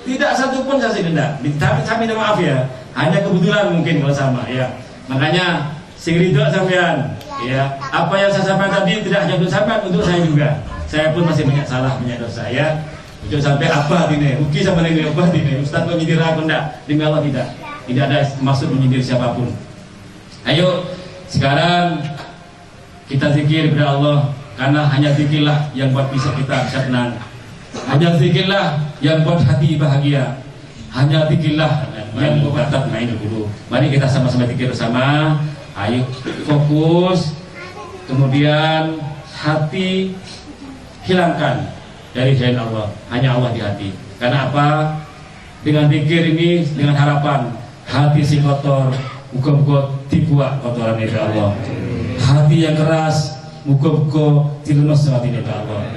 tidak satu pun saya denda. Tapi saya minta maaf ya, hanya kebetulan mungkin kalau sama ya. Makanya sing ridho sampean, ya. Apa yang saya sampaikan tadi tidak hanya untuk sampean, untuk saya juga. Saya pun masih banyak salah, banyak dosa ya. Untuk sampai apa ini, rugi sama ini apa ini. Ustaz kok nyindir aku enggak? Demi Allah tidak. Tidak ada maksud menyindir siapapun. Ayo sekarang kita zikir kepada Allah, karena hanya zikirlah yang buat kita bisa tenang. Hanya zikirlah yang buat hati bahagia. Hanya zikirlah yang buat main dulu. Mari kita sama-sama zikir bersama. Ayo fokus. Kemudian hati hilangkan dari selain Allah. Hanya Allah di hati. Karena apa? Dengan zikir ini, dengan harapan hati si kotor, muka-muka dibuat kotoran dari Allah. Hati yang keras, muka-muka dilemas hati dari Allah.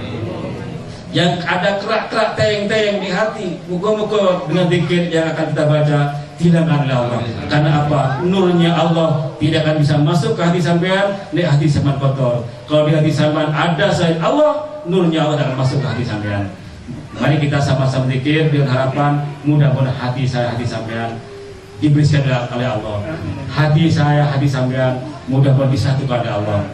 Yang ada kerak-kerak tayang-tayang di hati, muka-muka dengan zikir yang akan kita baca dihilangkan oleh Allah. Karena apa? Nurnya Allah tidak akan bisa masuk ke hati sampean, nek hati sampean kotor. Kalau di hati sampean ada selain Allah, nurnya Allah akan masuk ke hati sampean. Mari kita sama-sama zikir dengan harapan mudah-mudahan hati saya, hati sampean dibersihkan oleh Allah. Hati saya, hati sampean mudah-mudahan disatukan oleh Allah.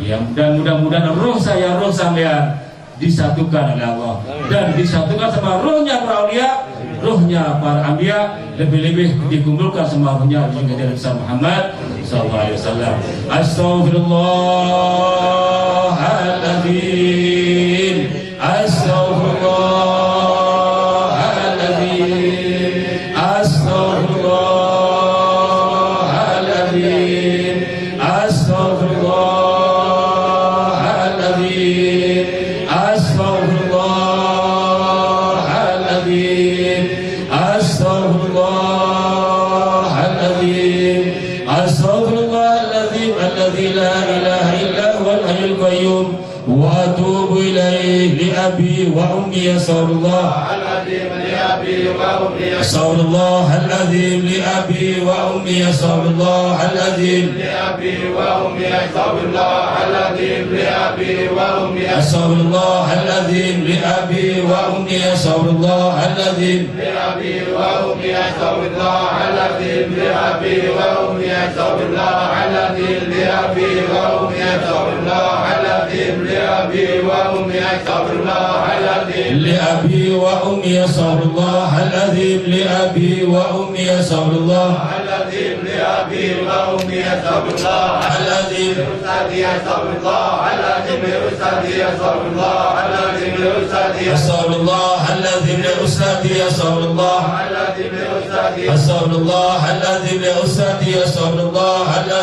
Ya, dan mudah-mudahan roh saya, roh sampean disatukan oleh Allah dan disatukan sama rohnya para aulia, rohnya para anbiya, lebih-lebih dikumpulkan sama rohnya Nabi Muhammad sallallahu alaihi wasallam. Astaghfirullahaladzim, astaghfirullahaladzim, astaghfirullahaladzim, astaghfirullahaladzim, astaghfirullahaladzim, astaghfirullahaladzim, astaghfirullahaladzim, alladzi la ilaha illa huwal hayyul qayyum, wa atubu ilaihi li abi wa ummi sallallahu أستغفر الله العظيم لأبي وأمي أستغفر الله العظيم لأبي وأمي أستغفر الله العظيم لأبي وأمي أستغفر الله العظيم لأبي وأمي أستغفر الله العظيم لأبي وأمي أستغفر الله العظيم لأبي وأمي أستغفر الله العظيم لأبي وأمي أستغفر الله العظيم لأبي وأمي أستغفر الله العظيم لأبي وأمي أستغفر الله العظيم لأبي وأمي أستغفر الله العظيم لأبي وأمي أستغفر الله العظيم لأستاذي أستغفر الله العظيم لأستاذي أستغفر الله العظيم لأستاذي أستغفر الله العظيم لأستاذي أستغفر الله العظيم لأستاذي أستغفر الله العظيم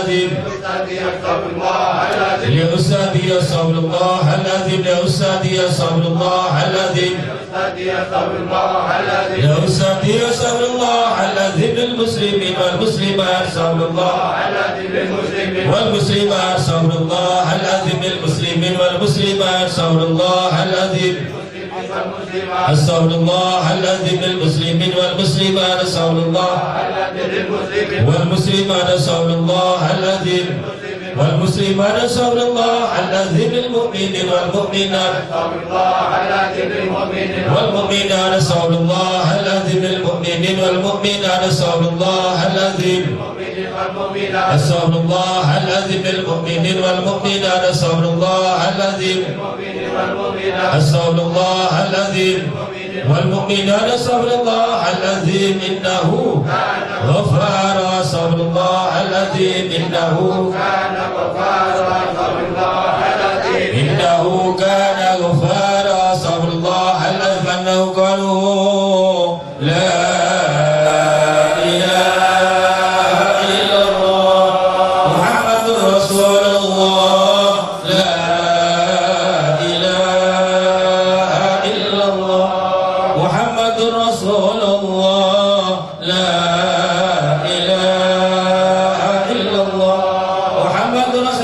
لأستاذي أستغفر الله العظيم لأستاذي أستغفر الله العظيم لأستاذي أستغفر الله العظيم لأستاذي أستغفر الله العظيم يا أستاذي أستغفر الله العظيم للمسلمين والمسلمات أستغفر الله العظيم للمسلمين والمسلمات أستغفر الله العظيم للمسلمين والمسلمات أستغفر الله العظيم أستغفر الله العظيم للمسلمين والمسلمات أستغفر الله والمسلمات أستغفر الله العظيم والمسلمات أستغفر الله العظيم للمؤمنين والمؤمنات أستغفر الله العظيم للمؤمنين والمؤمنات أستغفر الله العظيم للمؤمنين والمؤمنات أستغفر الله العظيم أستغفر الله العظيم للمؤمنين والمؤمنات أستغفر الله العظيم أستغفر الله العظيم والمؤمنات أستغفر الله العظيم إنه غفار أستغفر الله العظيم إنه كان غفارا أستغفر الله العظيم إنه كان غفارا أستغفر الله العظيم أنه قالوا لا Muhammadur Rasulullah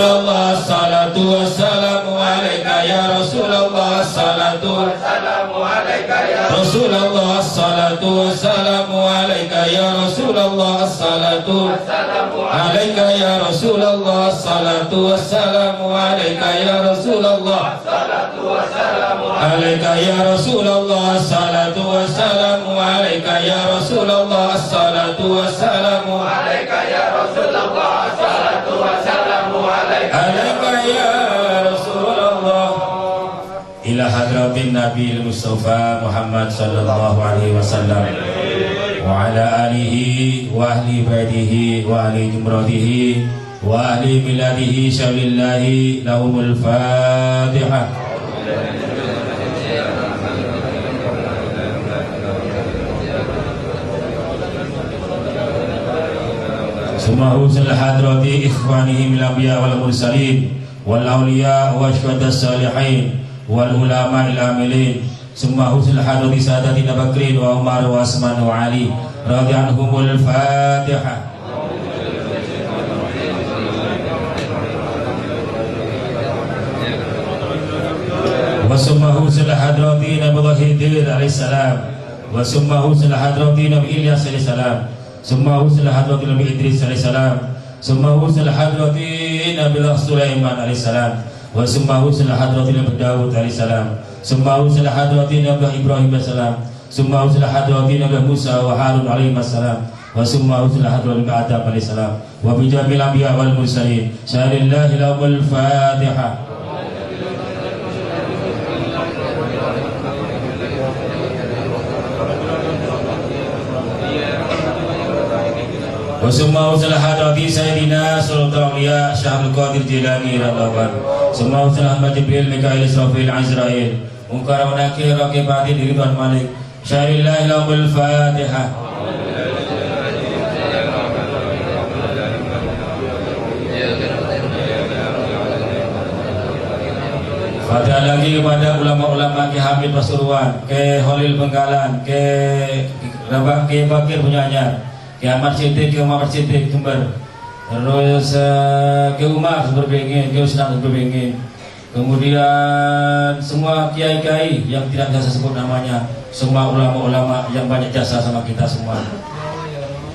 Rasulullah salatu wassalamu alaika ya Rasulullah salatu wassalamu alaika ya Rasulullah salatu wassalamu alaika ya Rasulullah salatu wassalamu alaika ya Rasulullah salatu wassalamu alaika ya Rasulullah salatu wassalamu alaika ya Rasulullah salatu wassalamu alaika ya Rasulullah salatu wassalamu alaika ya Rasulullah salatu wassalamu alaika ya Rasulullah ila hadratin Nabi Mustafa Muhammad sallallahu alaihi wasallam wa ala alihi wa ahli baitihi wa ahli jumratihi wa ahli biladihi syalillahi lahumul Fatihah. Sumahu hadrati ikhwanihim al-anbiya wal mursalin wal awliya wa syuhada salihin wal ulama al-amilin. Sumahu hadrati sadati Bakrin wa Umar wa Utsman wa Ali radhiyallahu Fatihah. Wa sumahu hadrati Nabi Khidir alaihi salam wa sumahu hadrati Nabi Ilyas alaihi salam. Summa husnul hadrati Nabi Idris alaihissalam, summa husnul hadrati Nabi Sulaiman alaihissalam, wa summa husnul hadrati Nabi Dawud alaihissalam, summa husnul hadrati Nabi Ibrahim alaihissalam, summa husnul hadrati Nabi Musa wa Harun alaihissalam, wa summa husnul hadrati Nabi Adam alaihissalam, wa bi jamil anbiya wal mursalin. Syarillahi lahumul Fatihah. Wasumma usalah hadrati Sayyidina Sultan Auliya Syahrul Qadir Jilani radhiyallahu anhu. Summa usalah Ahmad Jibril Mikail Israfil Azrail Munkar wa Nakir Raqib Atid Ridwan Malik. Syarillahi lahumul Fatihah. Fatihah lagi kepada ulama-ulama Ki Hamid Pasuruan, Ki Holil Bengkalan, Ki Bakir Punyanyar, Ki Ahmad Siddiq, Ki Muhammad Siddiq Jember, terus Ki Umar Berbengin, Ki Usnat Berbengin, kemudian semua kiai-kiai yang tidak bisa sebut namanya, semua ulama-ulama yang banyak jasa sama kita semua.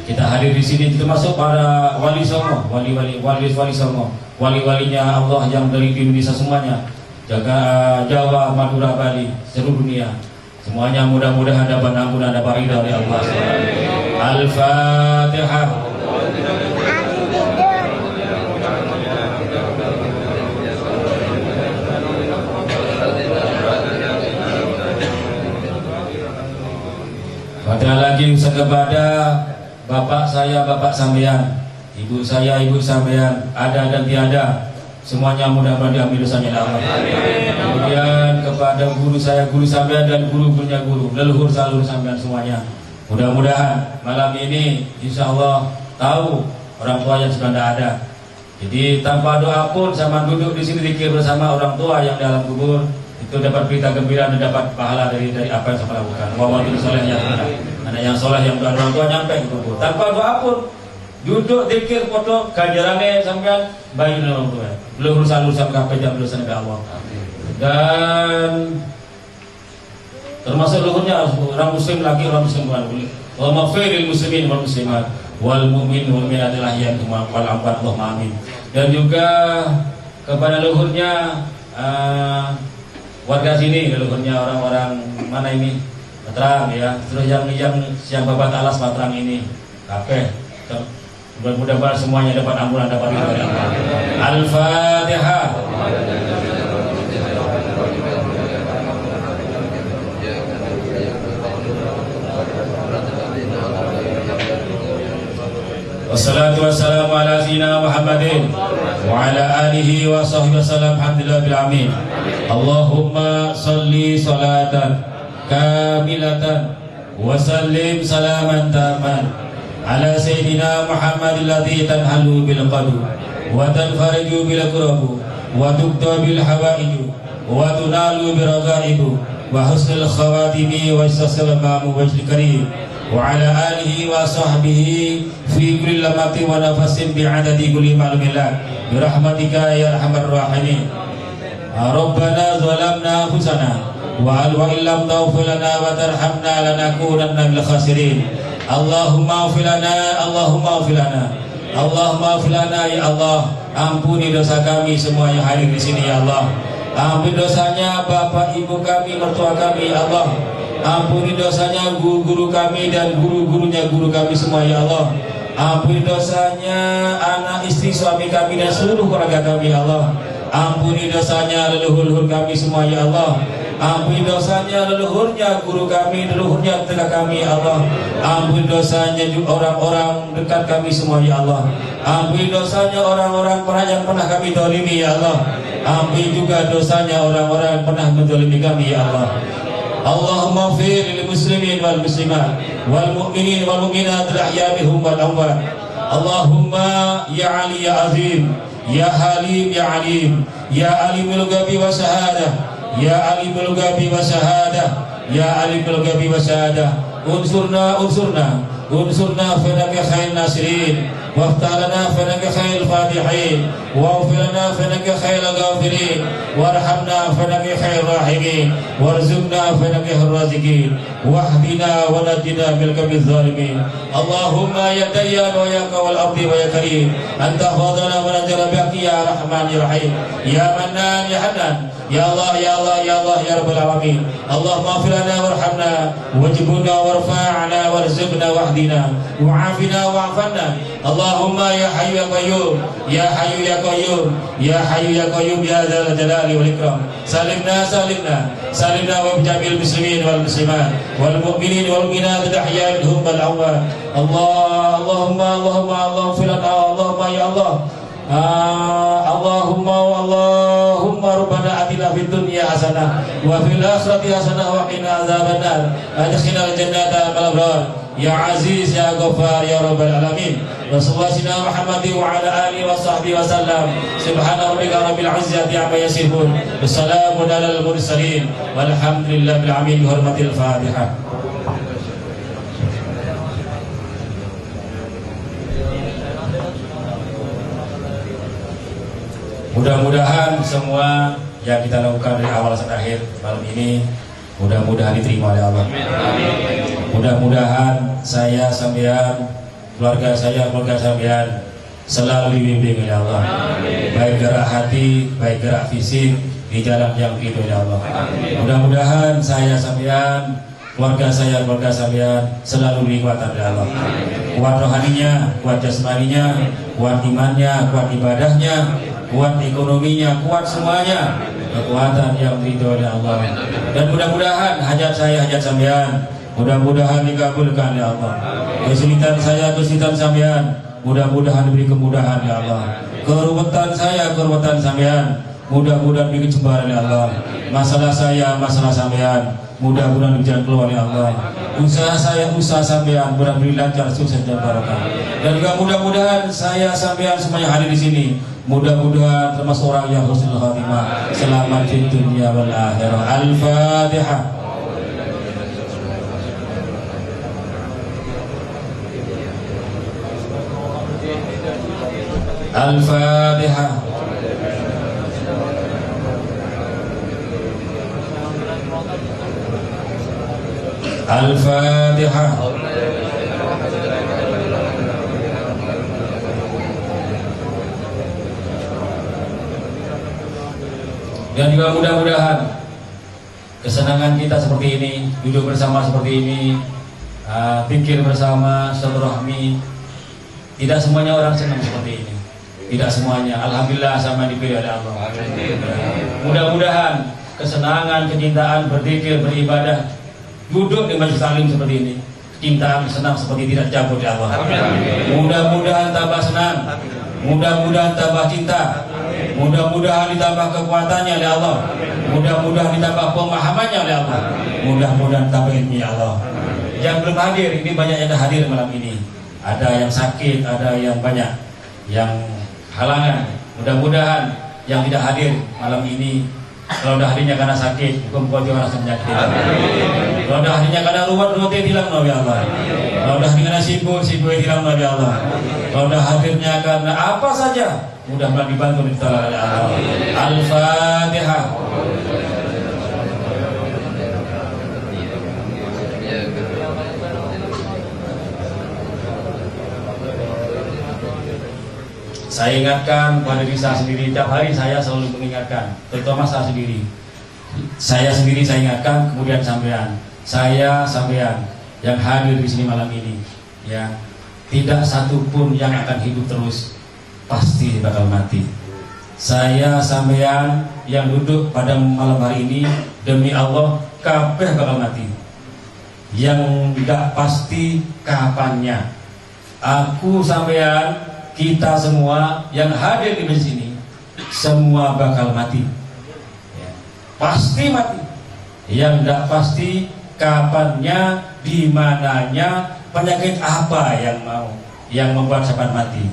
Kita hadir di sini termasuk para wali songo, wali songo, wali-walinya Allah yang dari Indonesia semuanya, jaga Jawa, Madura, Bali, seluruh dunia. Semuanya mudah-mudahan dapat ampunan, dapat ridha dari Allah. Al-Fatihah. Fatihah lagi kepada bapak saya, bapak sampean, ibu saya, ibu sampean, ada dan tiada. Semuanya mudah-mudahan diambil dosanya Allah. Kemudian kepada guru saya, guru sampean dan guru-gurunya guru, leluhur salur sampean semuanya. Mudah-mudahan malam ini insya Allah tahu orang tua yang sudah tidak ada. Jadi tanpa doa pun sama duduk di sini zikir bersama orang tua yang dalam kubur itu dapat berita gembira dan dapat pahala dari apa yang saya lakukan. Wallahualam soleh yang ada. Anak yang soleh yang doa orang tua nyampe ke kubur tanpa doa pun duduk zikir foto ganjarannya sampean bayi orang tua. Belum urusan sampai jam dosa nabi Allah. Dan termasuk luhurnya orang muslim lagi, orang muslim bukan boleh. Wa maghfiril muslimin wal muslimat wal mu'min wal mu'minat lahiyat wal amwat Allahumma amin. Dan juga kepada luhurnya warga sini, luhurnya orang-orang mana ini? Patrang ya. Terus yang babat alas Patrang ini. Kabeh. Mudah-mudahan semuanya dapat ampunan, dapat ridha dari Allah. Al-Fatihah. Wassalatu wassalamu ala sayyidina Muhammadin wa ala alihi wa sahbihi wasallam. Alhamdulillah bil amin. Allahumma salli salatan kamilatan wa sallim salaman taman ala sayyidina Muhammad alladhi tanhalu bil qadu wa tanfariju bil kurabu wa tuqta bil hawaiju wa tunalu bil ragaibu wa husnul khawatimi wa istasal mamu wajhil karim wa ala alihi wa sahbihi fi kulli lamatin wa nafasin bi'adadi kulli ma'lumillah bi rahmatika ya arhamar rahimin. Rabbana zalamna anfusana wa illam taghfir lana wa tarhamna lanakunanna minal khasirin. Allahumma ighfir lana, Allahumma ighfir lana, Allahumma ighfir lana ya Allah. Ampuni dosa kami semua yang hadir di sini ya Allah. Ampuni dosanya bapak ibu kami, mertua kami ya Allah. Ampuni dosanya guru-guru kami dan guru-gurunya guru kami semua ya Allah. Ampuni dosanya anak istri suami kami dan seluruh keluarga kami ya Allah. Ampuni dosanya leluhur-leluhur kami semua ya Allah. Ampuni dosanya leluhurnya guru kami, leluhurnya tetangga kami ya Allah. Ampuni dosanya juga orang-orang dekat kami semua ya Allah. Ampuni dosanya orang-orang yang pernah kami dolimi ya Allah. Ampuni juga dosanya orang-orang yang pernah mendolimi kami ya Allah. Allahumma ighfir lil muslimin wal muslimat wal mu'minin wal mu'minat al-ahya'i minhum wal amwat. Allahumma ya Ali ya Azim ya Halim ya Alim ya Alimul Ghaibi wa Syahadah ya Alimul Ghaibi wa Syahadah ya Alimul Ghaibi wa Syahadah. Unsurna fa innaka khairun nasirin وافتح لنا فإنك خير الفاتحين واغفر لنا فإنك خير الغافرين وارحمنا فإنك خير الراحمين وارزقنا فإنك خير الرازقين واهدنا ونجنا من القوم الظالمين. اللهم يا ديان ويا قوي الأرض ويا كريم أنت فاضلنا ونجنا بك يا رحمن يا رحيم يا منان يا حنان يا الله يا الله يا الله يا رب العالمين. اللهم اغفر لنا وارحمنا واجبرنا وارفعنا وارزقنا واهدنا وعافنا واعفنا. اللهم يا حي يا قيوم يا حي يا قيوم يا حي يا قيوم يا ذا الجلال والإكرام. سلمنا وبجميع المسلمين والمسلمات والمؤمنين والمؤمنات الأحياء منهم والأموات. اللهم اغفر لنا اللهم يا الله. اللهم ربنا آتنا في الدنيا حسنة وفي الآخرة حسنة وقنا عذاب النار. أدخلنا الجنة مع الأبرار يا عزيز يا غفار يا رب العالمين. رسول الله سيدنا محمد وعلى آله وصحبه وسلم. سبحان ربك رب العزة عما يصفون والسلام على المرسلين والحمد لله رب العالمين. بحرمة الفاتحة. Mudah-mudahan semua yang kita lakukan dari awal sampai akhir malam ini mudah-mudahan diterima oleh Allah. Mudah-mudahan saya sampean, keluarga saya, keluarga sampean selalu dibimbing oleh Allah. Baik gerak hati, baik gerak fisik di jalan yang ridho oleh Allah. Mudah-mudahan saya sampean, keluarga saya, keluarga sampean selalu dikuatkan oleh Allah. Kuat rohaninya, kuat jasmaninya, kuat imannya, kuat ibadahnya, kuat ekonominya, kuat semuanya, kekuatan yang ridho oleh Allah. Dan mudah-mudahan hajat saya, hajat sampean mudah-mudahan dikabulkan ya Allah. Kesulitan saya, kesulitan sampean mudah-mudahan diberi kemudahan ya Allah. Keruwetan saya, keruwetan sampean mudah-mudahan diberi kejebaran ya Allah. Masalah saya, masalah sampean mudah-mudahan berjalan keluar ya Allah. Usaha saya, usaha sampean mudah-mudahan lancar, sukses dan barokah. Dan juga mudah-mudahan saya sampean semuanya hadir di sini mudah-mudahan termasuk orang yang husnul khatimah, selamat di dunia wal akhirah. Al-Fatihah. Al-Fatihah. Al-Fatihah. Dan juga mudah-mudahan kesenangan kita seperti ini, duduk bersama seperti ini, pikir bersama, silaturahmi. Tidak semuanya orang senang seperti ini, tidak semuanya. Alhamdulillah sama dipilih oleh Allah. Mudah-mudahan kesenangan, kecintaan, berzikir, beribadah, duduk di majelis taklim seperti ini, cintaan, senang seperti tidak cabut ya Allah. Mudah-mudahan tambah senang, mudah-mudahan tambah cinta, mudah-mudahan ditambah kekuatannya oleh Allah, mudah-mudahan ditambah pemahamannya oleh Allah, mudah-mudahan tambah ilmu ya Allah. Yang belum hadir, ini banyak yang hadir malam ini. Ada yang sakit, ada yang banyak yang halangan. Mudah-mudahan yang tidak hadir malam ini, kalau sudah hadirnya karena sakit, hukum kuat orang penyakit. Roda hatinya kada ruwet hilang nabi Allah. Roda hatinya sibuk hilang nabi Allah. Roda hadirnya karena apa saja mudah-mudahan dibantu oleh Allah. Al-Fatihah. Saya ingatkan pada diri saya sendiri, tiap hari saya selalu mengingatkan, terutama saya sendiri. Saya sendiri saya ingatkan, kemudian sampean, yang hadir di sini malam ini, ya, tidak satu pun yang akan hidup terus, pasti bakal mati. Saya sampean yang duduk pada malam hari ini, demi Allah, kabeh bakal mati. Yang tidak pasti kapannya. Aku sampean, kita semua yang hadir di sini semua bakal mati, ya, pasti mati. Yang tidak pasti kapannya, di mananya, penyakit apa yang membuat sampai mati.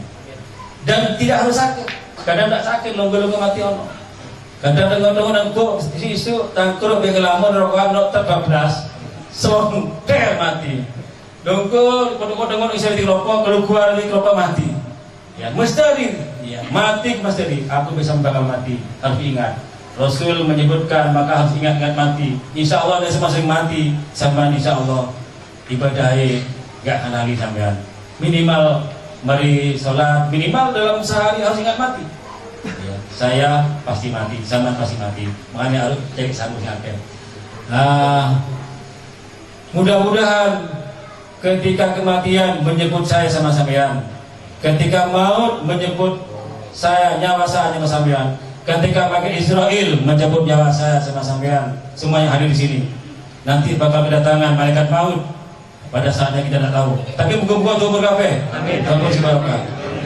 Dan tidak harus sakit. Kadang tidak sakit, nunggu mati ono. Kadang nunggu isu tangkrut di kelamun rokokan nok terbablas, songker mati. Nunggu dengar isi di rokok, keluar di rokok mati. Ya, mustahil, ya, mati mustahil. Aku bisa bakal mati, harus ingat. Rasul menyebutkan maka harus ingat mati. Insya Allah ada masing mati, sama insya Allah ibadahnya gak kenali sampean. Minimal mari sholat, minimal dalam sehari harus ingat mati. Ya, saya pasti mati, sama pasti mati. Makanya harus cek sanggup ngaken. Mudah-mudahan ketika kematian menyebut saya sama sampean. Ketika maut menyebut saya, nyawa saya sama sampean. Ketika pakai Israel menyebut nyawa saya sama sampean, semua yang hadir di sini. Nanti bakal kedatangan malaikat maut. Pada saatnya kita tidak tahu. Tapi muka-muka untuk berkafe. Amin.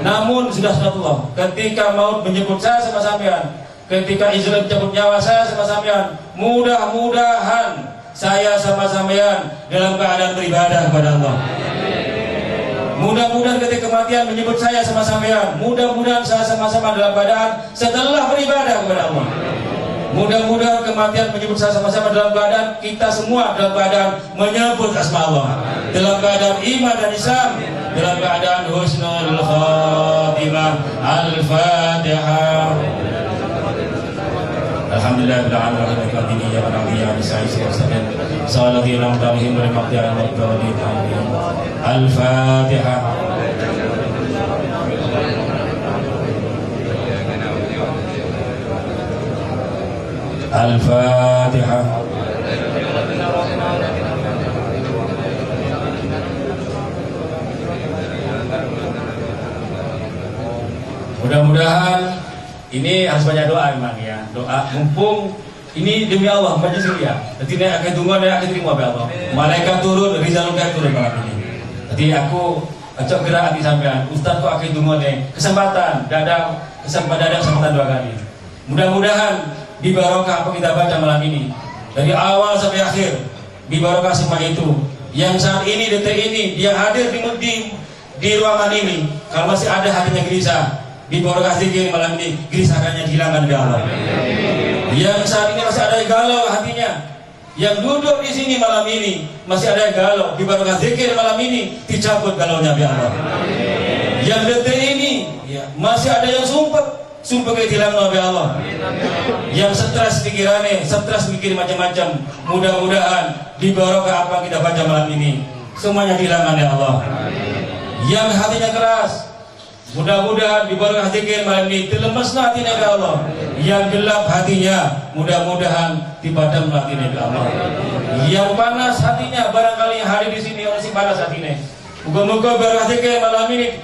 Namun sudah Allah. Ketika maut menyebut saya sama sampean, ketika Israel menyebut nyawa saya sama sampean, mudah-mudahan saya sama sampean dalam keadaan beribadah kepada Allah. Mudah-mudahan ketika kematian menyebut saya sama sampean, mudah-mudahan saya sama-sama dalam keadaan setelah beribadah kepada Allah. Mudah-mudahan kematian menyebut saya sama-sama dalam keadaan kita semua dalam keadaan menyebut asma Allah, dalam keadaan iman dan Islam, dalam keadaan husnul khatimah. Al-Fatihah. Alhamdulillah bila ala rahmatihi ya rabbi ya nisai sallallahu alaihi wa sallam. Al-Fatihah. Al-Fatihah. Mudah-mudahan ini harus banyak doa memang ya. Doa mumpung ini demi Allah majelis ya. Jadi nek akan tunggu nek akan terima Allah. Malaikat turun, Rizalul turun malam ini. Jadi aku ajak gerak hati sampean. Ustaz kok akan tunggu nek kesempatan kesempatan dua kali. Mudah-mudahan di barokah apa kita baca malam ini dari awal sampai akhir, di barokah semua itu yang saat ini detik ini dia hadir di ruangan ini, kalau masih ada hatinya gelisah, di barokah zikir malam ini gelisahannya dihilangkan oleh Allah. Yang saat ini masih ada galau hatinya, yang duduk di sini malam ini masih ada galau, di barokah zikir malam ini dicabut galaunya oleh Allah. Yang detik ini ya, masih ada yang sumpah kehadiran oleh Allah. Yang stres pikirannya, stres mikir macam-macam, mudah-mudahan di barokah apa kita baca malam ini semuanya dihilangkan oleh Allah. Yang hatinya keras, mudah-mudahan di barokah zikir malam ini dilemaskan hatinya oleh Allah. Yang gelap hatinya, mudah-mudahan dipadam hatinya oleh Allah. Yang panas hatinya, barangkali yang hari di sini masih panas hatinya, moga-moga barokah zikir malam ini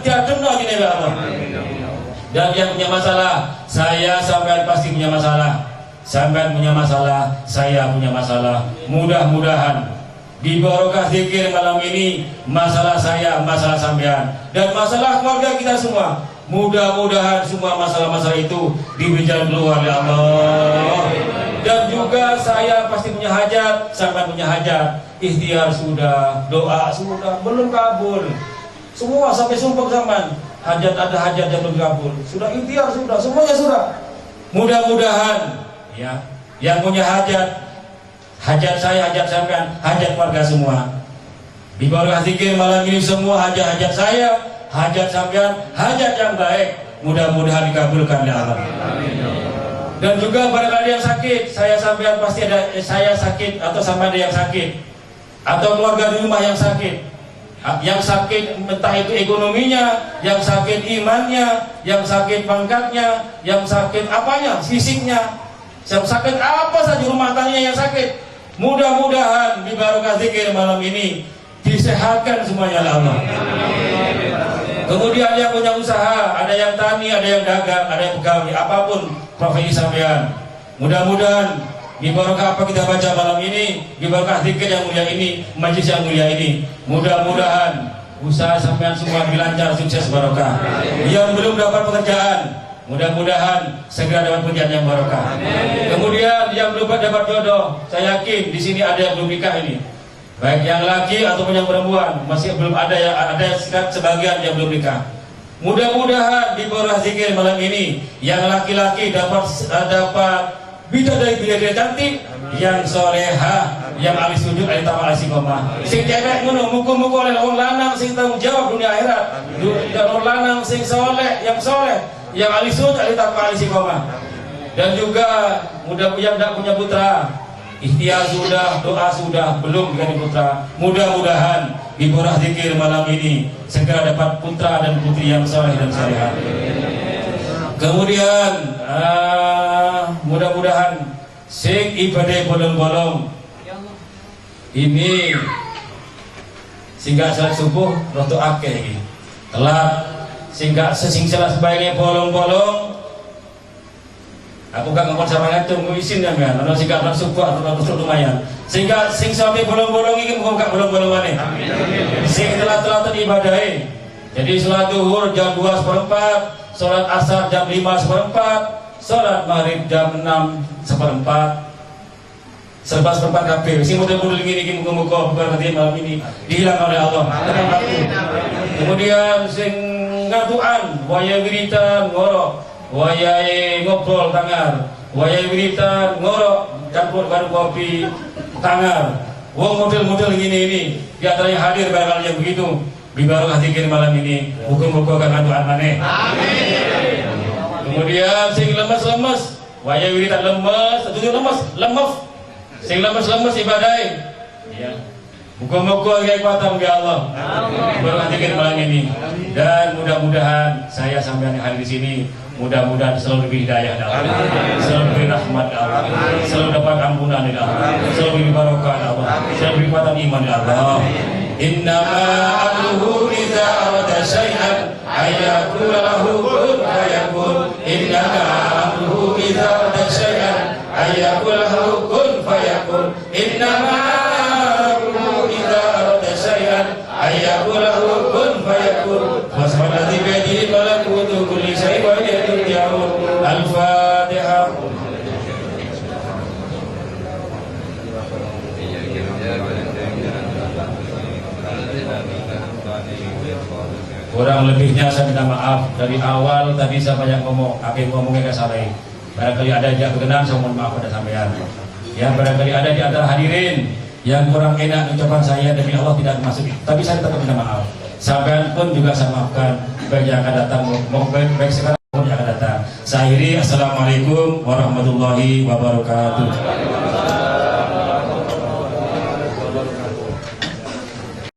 diadem hatinya oleh Allah. Dan yang punya masalah, saya sampean pasti punya masalah. Sampean punya masalah, saya punya masalah. Mudah-mudahan di barokah zikir malam ini masalah saya, masalah sampean, dan masalah keluarga kita semua. Mudah-mudahan semua masalah-masalah itu diberi jalan keluar oleh Allah. Dan juga saya pasti punya hajat, sampean punya hajat. Ikhtiar sudah, doa sudah, belum kabul. Semua sampai sumpah zaman. Hajat ada hajat yang belum kabul, sudah ikhtiar sudah, semuanya sudah. Mudah-mudahan ya, yang punya hajat hajat saya, hajat sampean, hajat keluarga semua. Di bawah zikir malam ini semua hajat-hajat saya, hajat sampean, hajat yang baik, mudah-mudahan dikabulkan oleh Allah. Dan juga barangkali yang sakit, saya sampean pasti ada, saya sakit atau sama ada yang sakit, atau keluarga di rumah yang sakit, entah itu ekonominya, yang sakit imannya, yang sakit pangkatnya, yang sakit apanya, fisiknya, yang sakit apa saja rumah tangganya yang sakit, mudah-mudahan di barokah zikir malam ini disehatkan semuanya oleh Allah. Kemudian yang punya usaha, ada yang tani, ada yang dagang, ada yang pegawai, apapun profesi sampean, mudah-mudahan di barokah apa kita baca malam ini, di barokah zikir yang mulia ini, majlis yang mulia ini, mudah-mudahan usaha sampean semua dilancar, sukses, barokah. Yang belum dapat pekerjaan, mudah-mudahan segera dapat pekerjaan yang barokah. Kemudian yang belum dapat jodoh, saya yakin di sini ada yang belum nikah ini, baik yang laki ataupun yang perempuan, masih belum ada yang ada sebagian yang belum nikah. Mudah-mudahan di barokah zikir malam ini yang laki-laki dapat bidadari cantik, yang soleha, yang alis sujud, alis tamak, alis istiqomah. Sing cewek ngono muka-muka oleh orang lanang sing tanggung jawab dunia akhirat, dan orang lanang sing soleh, yang alis sujud, alis tamak, alis istiqomah. Dan juga mudah-mudahan tidak punya putra, ikhtiar sudah, doa sudah, belum dikasih putra. Mudah-mudahan di barokah zikir malam ini segera dapat putra dan putri yang soleh dan salihah. Kemudian mudah-mudahan sing ibadah bolong-bolong ini sehingga salat subuh roto akeh iki telat, sehingga sing salat sebaiknya bolong-bolong. Aku gak ngomong sama ngatung isin ya kan, ana sing gak subuh atau lumayan. Sehingga sing sampai bolong-bolong iki muga gak bolong-bolong maneh. Sing telat-telat ibadahe. Jadi salat zuhur jam 2:04, salat asar jam 5:04, salat maghrib jam 6:04. Serba seperempat kabeh. Sing model-model ngene iki muga-muga berkati malam ini dihilangkan oleh Allah. Kemudian sing ngatukan waya wiritan ngorok, wayahe ngobrol tangar, wayahe wiritan ngorok campur baru kopi tangar. Wong model-model ngene ini di antaranya hadir barangkali yang begitu di barokah zikir malam ini, muga-muga kang ngatukan maneh. Amin. Kemudian sing lemes-lemes, waya wiritan lemes, tujuh lemes, sing lemes-lemes ibadai. Ya. Muga-muga kekuatan ya Allah. Barokah zikir malam ini. Dan mudah-mudahan saya sampai hari di sini, mudah-mudahan selalu diberi hidayah dari Allah, selalu diberi rahmat dari Allah, selalu dapat ampunan dari Allah, selalu diberi barokah dari Allah, selalu diberi kekuatan iman dari Allah. Innama amruhu idza arada syai'an ayyakula lahu kun fayakun. Innama amruhu idza arada syai'an ayyakula lahu kun fayakun. Innama amruhu idza arada syai'an ayyakula lahu kun fayakun. Wasballadzi bi yadihi malakutu kulli syai'in wa ilayhi turja'un. Al-Fatihah. Kurang lebihnya saya minta maaf. Dari awal tadi saya banyak ngomong, ngomongnya ke salah. Barangkali ada yang berkenan, saya mohon maaf pada sampean. Ya, barangkali ada di antara hadirin yang kurang enak ucapan saya, demi Allah tidak termasuk. Tapi saya tetap minta maaf. Sampean pun juga saya maafkan, baik yang akan datang maupun baik sekarang maupun yang akan datang. Saya akhiri, assalamualaikum warahmatullahi wabarakatuh.